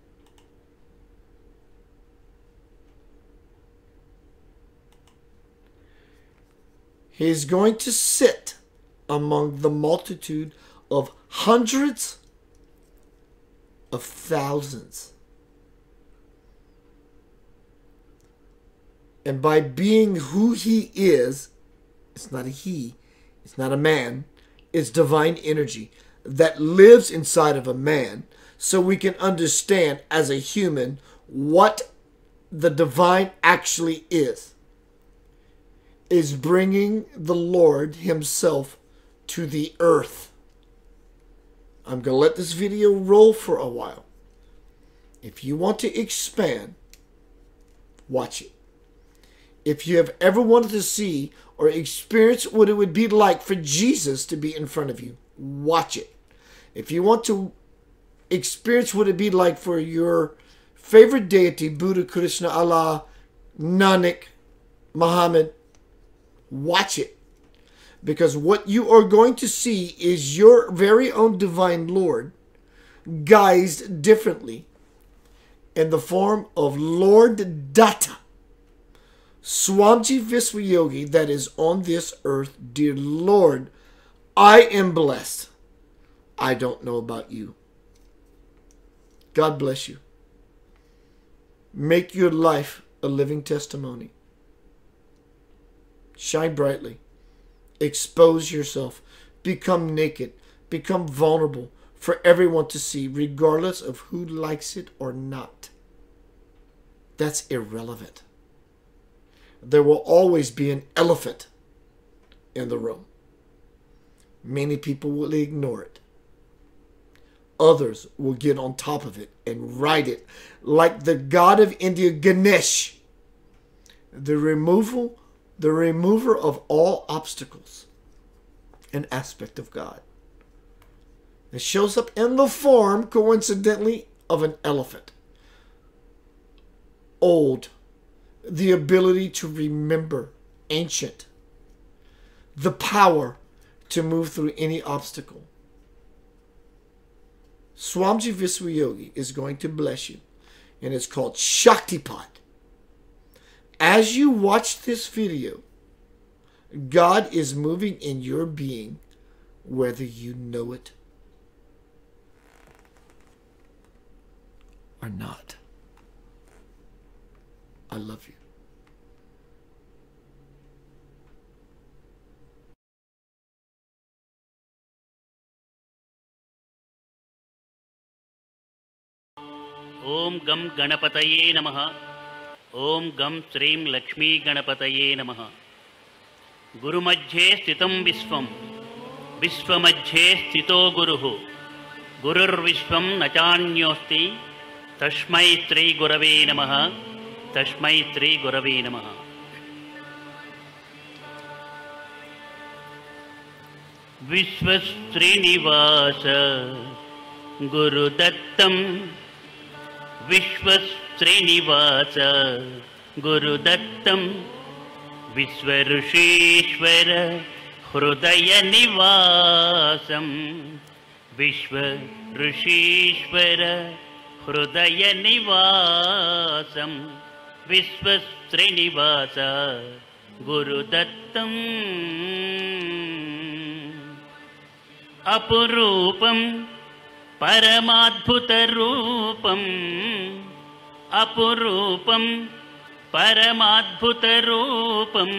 he is going to sit among the multitude of hundreds of thousands. And by being who he is, it's not a he, it's not a man, it's divine energy that lives inside of a man, so we can understand as a human what the divine actually is bringing the Lord himself to the earth. I'm going to let this video roll for a while. If you want to expand, watch it. If you have ever wanted to see or experience what it would be like for Jesus to be in front of you, watch it. If you want to experience what it'd be like for your favorite deity, Buddha, Krishna, Allah, Nanak, Muhammad, watch it. Because what you are going to see is your very own divine Lord guised differently in the form of Lord Datta, Swamiji Viswayogi, that is on this earth. Dear Lord, I am blessed. I don't know about you. God bless you. Make your life a living testimony. Shine brightly. Expose yourself. Become naked. Become vulnerable for everyone to see, regardless of who likes it or not. That's irrelevant. There will always be an elephant in the room. Many people will ignore it. Others will get on top of it and ride it like the god of India, Ganesh, the remover of all obstacles, an aspect of God. It shows up in the form, coincidentally, of an elephant. Old, the ability to remember, ancient, the power to move through any obstacle. Swamiji Viswayogi is going to bless you, and it's called Shaktipat. As you watch this video, God is moving in your being, whether you know it or not. I love you. ఓం గం గణపతయే నమః. ఓం గం శ్రీం లక్ష్మీ గణపతయే నమః. గురుమధ్యే స్థితం విశ్వం, విశ్వమధ్యే స్థితో గురుః. గురుర్విశ్వం నచాన్యోస్తి, తస్మై శ్రీ గురవే నమః. తస్మై శ్రీ గురవే నమః. విశ్వశ్రీనివాస గురుదత్తం, విశ్వశ్రీనివాస గురుదత్తం, విశ్వఋషీశ్వర హృదయ నివాసం, విశ్వఋషీశ్వర హృదయ నివాసం, విశ్వశ్రీనివాస గురుదత్తం. అపురూపం పరమాద్భుత రూపం, అపురూపం పరమాద్భుత రూపం,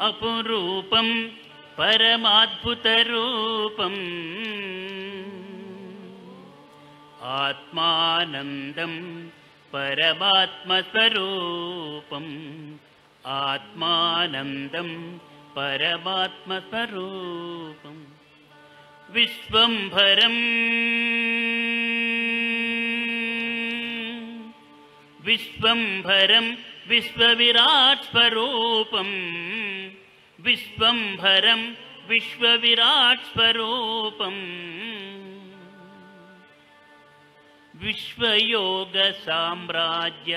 అపురూపం పరమాద్భుత రూపం, ఆత్మానందం పరమాత్మస్వరూపం, ఆత్మానందం పరమాత్మస్వరూపం, విశ్వంభరం విశ్వంభరం విశ్వవిరాట్ స్వరూపం, విశ్వంభరం విశ్వవిరాట్ స్వరూపం, విశ్వయోగ సామ్రాజ్య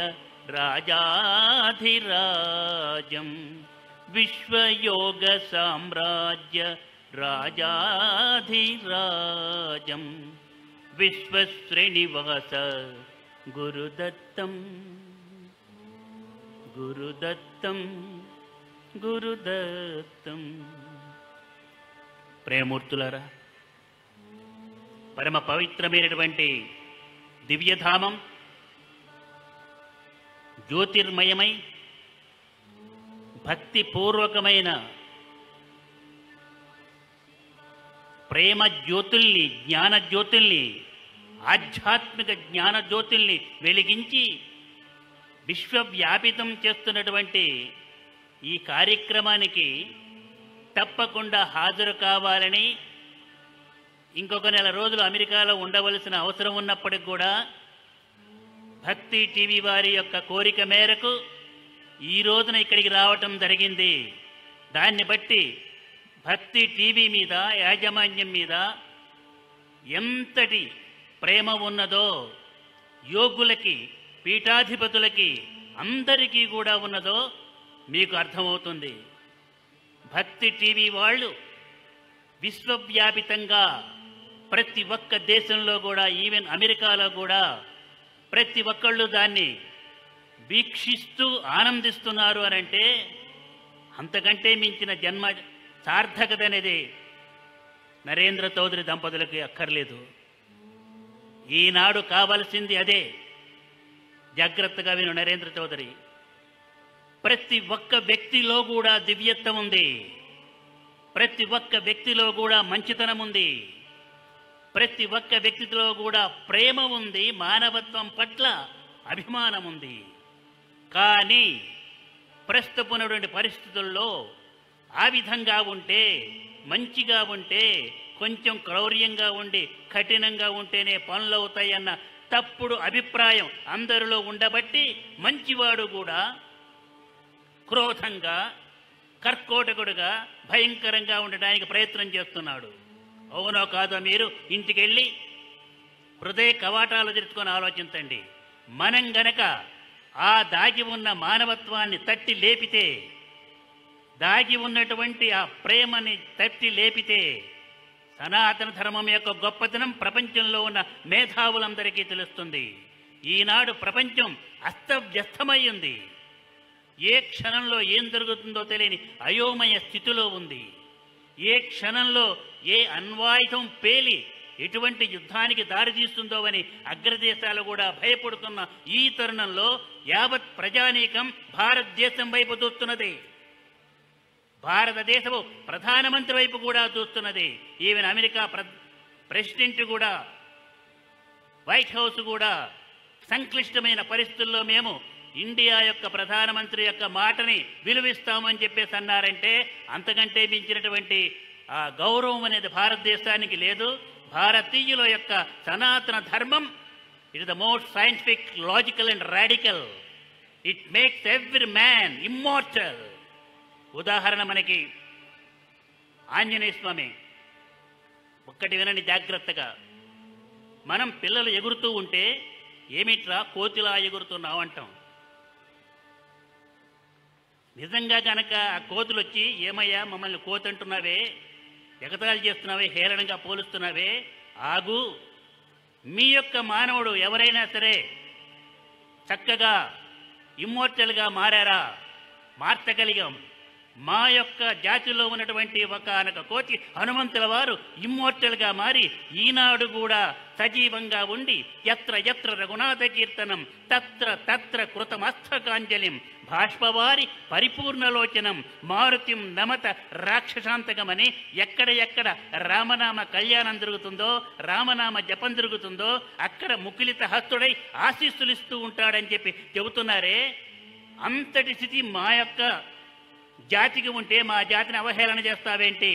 రాజాధిరాజం, విశ్వయోగ సామ్రాజ్య రాజాధిరాజం, విశ్వశ్రీనివాస గురుదత్తం, గురుదత్తం, గురుదత్తం. ప్రేమూర్తులారా, పరమ పవిత్రమైనటువంటి దివ్యధామం జ్యోతిర్మయమై భక్తిపూర్వకమైన ప్రేమ జ్యోతుల్ని, జ్ఞాన జ్యోతుల్ని, ఆధ్యాత్మిక జ్ఞాన జ్యోతుల్ని వెలిగించి విశ్వవ్యాపితం చేస్తున్నటువంటి ఈ కార్యక్రమానికి తప్పకుండా హాజరు కావాలని, ఇంకొక నెల రోజులు అమెరికాలో ఉండవలసిన అవసరం ఉన్నప్పటికి కూడా భక్తి టీవీ వారి యొక్క కోరిక మేరకు ఈ రోజున ఇక్కడికి రావటం జరిగింది. దాన్ని బట్టి భక్తి టీవీ మీద యాజమాన్యం మీద ఎంతటి ప్రేమ ఉన్నదో యోగులకి పీఠాధిపతులకి అందరికీ కూడా ఉన్నదో మీకు అర్థమవుతుంది. భక్తి టీవీ వాళ్ళు విశ్వవ్యాపితంగా ప్రతి ఒక్క దేశంలో కూడా, ఈవెన్ అమెరికాలో కూడా ప్రతి ఒక్కళ్ళు దాన్ని వీక్షిస్తూ ఆనందిస్తున్నారు అని అంటే అంతకంటే మించిన జన్మ సార్థకత అనేది నరేంద్ర చౌదరి దంపతులకి అక్కర్లేదు. ఈనాడు కావలసింది అదే. జాగ్రత్తగా విను నరేంద్ర చౌదరి. ప్రతి ఒక్క వ్యక్తిలో కూడా దివ్యత్వం ఉంది, ప్రతి ఒక్క వ్యక్తిలో కూడా మంచితనం ఉంది, ప్రతి ఒక్క వ్యక్తిలో కూడా ప్రేమ ఉంది, మానవత్వం పట్ల అభిమానం ఉంది. కానీ ప్రస్తుతమైనటువంటి పరిస్థితుల్లో ఆ విధంగా ఉంటే, మంచిగా ఉంటే, కొంచెం క్రౌర్యంగా ఉండి కఠినంగా ఉంటేనే పనులు అవుతాయన్న తప్పుడు అభిప్రాయం అందరిలో ఉండబట్టి మంచివాడు కూడా క్రోధంగా, కర్కోటకుడుగా, భయంకరంగా ఉండడానికి ప్రయత్నం చేస్తున్నాడు. అవునో కాదో మీరు ఇంటికెళ్ళి హృదయ కవాటాలు తెరుచుకొని ఆలోచించండి. మనం గనక ఆ దాగి ఉన్న మానవత్వాన్ని తట్టి లేపితే, దాగి ఉన్నటువంటి ఆ ప్రేమని తట్టి లేపితే సనాతన ధర్మం యొక్క గొప్పతనం ప్రపంచంలో ఉన్న మేధావులందరికీ తెలుస్తుంది. ఈనాడు ప్రపంచం అస్తవ్యస్తమై ఉంది. ఏ క్షణంలో ఏం జరుగుతుందో తెలియని అయోమయ స్థితిలో ఉంది. ఏ క్షణంలో ఏ అణ్వాయుధం పేలి ఎటువంటి యుద్ధానికి దారితీస్తుందో అని అగ్రదేశాలు కూడా భయపడుతున్న ఈ తరుణంలో యావత్ ప్రజానీకం భారతదేశం వైపు చూస్తున్నది. భారతదేశము ప్రధానమంత్రి వైపు కూడా చూస్తున్నది. ఈవెన్ అమెరికా ప్రెసిడెంట్ కూడా, వైట్ హౌస్ కూడా సంక్లిష్టమైన పరిస్థితుల్లో మేము ఇండియా యొక్క ప్రధానమంత్రి యొక్క మాటని విలువిస్తామని చెప్పేసి అన్నారంటే అంతకంటే మించినటువంటి ఆ గౌరవం అనేది భారతదేశానికి లేదు. భారతీయుల యొక్క సనాతన ధర్మం it is the most scientific, logical and radical. It makes every man immortal. ఉదాహరణ మనకి ఆంజనేయ స్వామి. ఒక్కటి వినండి జాగ్రత్తగా. మనం పిల్లలు ఎగురుతూ ఉంటే ఏమిట్రా కోతిలా ఎగురుతున్నావు అంటాం. నిజంగా కనుక ఆ కోతులు వచ్చి ఏమయ్యా మమ్మల్ని కోతి అంటున్నావే, ఎగతాళి చేస్తున్నావే, హేళనగా పోలుస్తున్నావే, ఆగు. మీ యొక్క మానవుడు ఎవరైనా సరే చక్కగా ఇమ్మోర్టల్గా మారారా? మార్చగలిగాం. మా యొక్క జాతిలో ఉన్నటువంటి ఒకనొక కోతి హనుమంతుల వారు ఇమ్మోర్టల్గా మారి ఈనాడు కూడా సజీవంగా ఉండి ఎత్ర ఎత్ర రఘునాథ కీర్తనం తత్ర తత్ర కృతమస్తకాంజలిం బాష్పవారి పరిపూర్ణలోచనం మారుతిం నమత రాక్షసాంతకమని ఎక్కడ ఎక్కడ రామనామ కళ్యాణం జరుగుతుందో, రామనామ జపం జరుగుతుందో అక్కడ ముకులిత హస్తుడై ఆశీస్సులిస్తూ ఉంటాడని చెప్పి చెబుతున్నారే. అంతటి స్థితి మా యొక్క జాతికి ఉంటే మా జాతిని అవహేళన చేస్తావేంటి?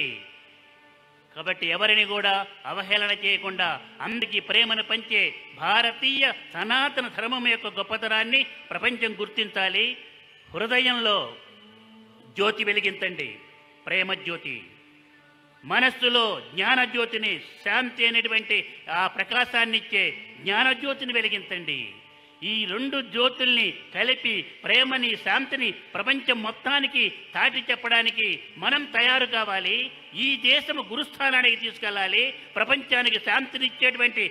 కాబట్టి ఎవరిని కూడా అవహేళన చేయకుండా అందరికీ ప్రేమను పంచే భారతీయ సనాతన ధర్మం యొక్క గొప్పతనాన్ని ప్రపంచం గుర్తించాలి. హృదయంలో జ్యోతి వెలిగించండి, ప్రేమ జ్యోతి. మనస్సులో జ్ఞానజ్యోతిని, శాంతి అనేటువంటి ఆ ప్రకాశాన్ని ఇచ్చే జ్ఞానజ్యోతిని వెలిగించండి. ఈ రెండు జ్యోతుల్ని కలిపి ప్రేమని, శాంతిని ప్రపంచం మొత్తానికి చాటి చెప్పడానికి మనం తయారు కావాలి. ఈ దేశము గురుస్థానానికి తీసుకెళ్ళాలి. ప్రపంచానికి శాంతినిచ్చేటువంటి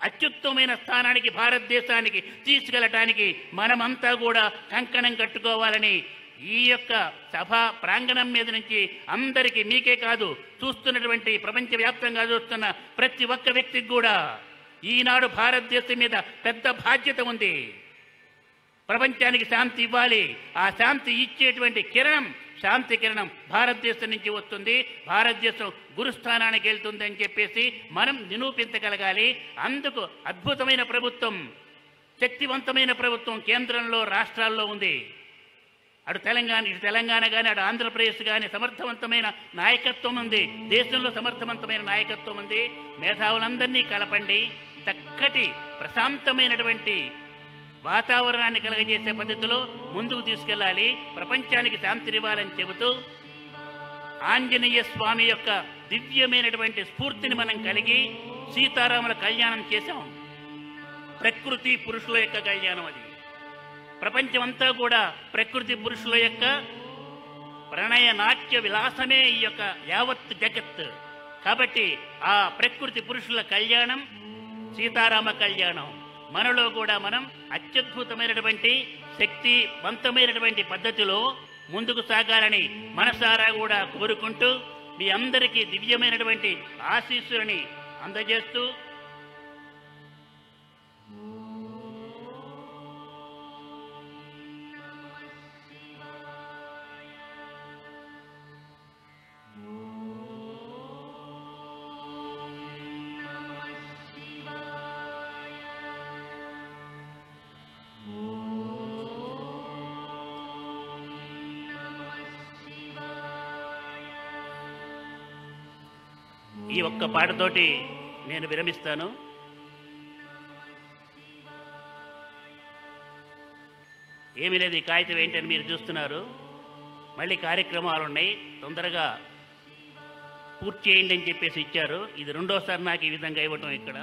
అత్యుత్తమైన స్థానానికి భారతదేశానికి తీసుకెళ్ళటానికి మనమంతా కూడా కంకణం కట్టుకోవాలని ఈ యొక్క సభా ప్రాంగణం మీద నుంచి అందరికీ, మీకే కాదు చూస్తున్నటువంటి ప్రపంచవ్యాప్తంగా చూస్తున్న ప్రతి ఒక్క వ్యక్తికి కూడా ఈనాడు భారతదేశం మీద పెద్ద బాధ్యత ఉంది. ప్రపంచానికి శాంతి ఇవ్వాలి. ఆ శాంతి ఇచ్చేటువంటి కిరణం, శాంతి కిరణం భారతదేశం నుంచి వస్తుంది. భారతదేశం గురుస్థానానికి వెళ్తుంది అని చెప్పేసి మనం నిరూపించగలగాలి. అందుకు అద్భుతమైన ప్రభుత్వం, శక్తివంతమైన ప్రభుత్వం కేంద్రంలో, రాష్ట్రాల్లో ఉంది. అటు తెలంగాణ కానీ, అటు ఆంధ్రప్రదేశ్ కానీ సమర్థవంతమైన నాయకత్వం ఉంది. దేశంలో సమర్థవంతమైన నాయకత్వం ఉంది. మేధావులందరినీ కలపండి. చక్కటి ప్రశాంతమైనటువంటి వాతావరణాన్ని కలగజేసే పద్ధతిలో ముందుకు తీసుకెళ్ళాలి. ప్రపంచానికి శాంతినివ్వాలని చెబుతూ ఆంజనేయ స్వామి యొక్క దివ్యమైనటువంటి స్ఫూర్తిని మనం కలిగి సీతారాముల కళ్యాణం చేశాం. ప్రకృతి పురుషుల యొక్క కళ్యాణం అది. ప్రపంచమంతా కూడా ప్రకృతి పురుషుల యొక్క ప్రణయ నాట్య విలాసమే ఈ యొక్క యావత్ జగత్. కాబట్టి ఆ ప్రకృతి పురుషుల కళ్యాణం సీతారామ కళ్యాణం. మనలో కూడా మనం అత్యద్భుతమైనటువంటి శక్తివంతమైనటువంటి పద్ధతిలో ముందుకు సాగాలని మనసారా కూడా కోరుకుంటూ మీ అందరికీ దివ్యమైనటువంటి ఆశీస్సులని అందజేస్తూ ఈ ఒక్క పాటతోటి నేను విరమిస్తాను. ఏమీ లేదు, ఈ కాగితం ఏంటని మీరు చూస్తున్నారు. మళ్ళీ కార్యక్రమాలు ఉన్నాయి, తొందరగా పూర్తి చేయండి అని చెప్పేసి ఇచ్చారు. ఇది రెండోసారి నాకు ఈ విధంగా ఇవ్వటం ఇక్కడ.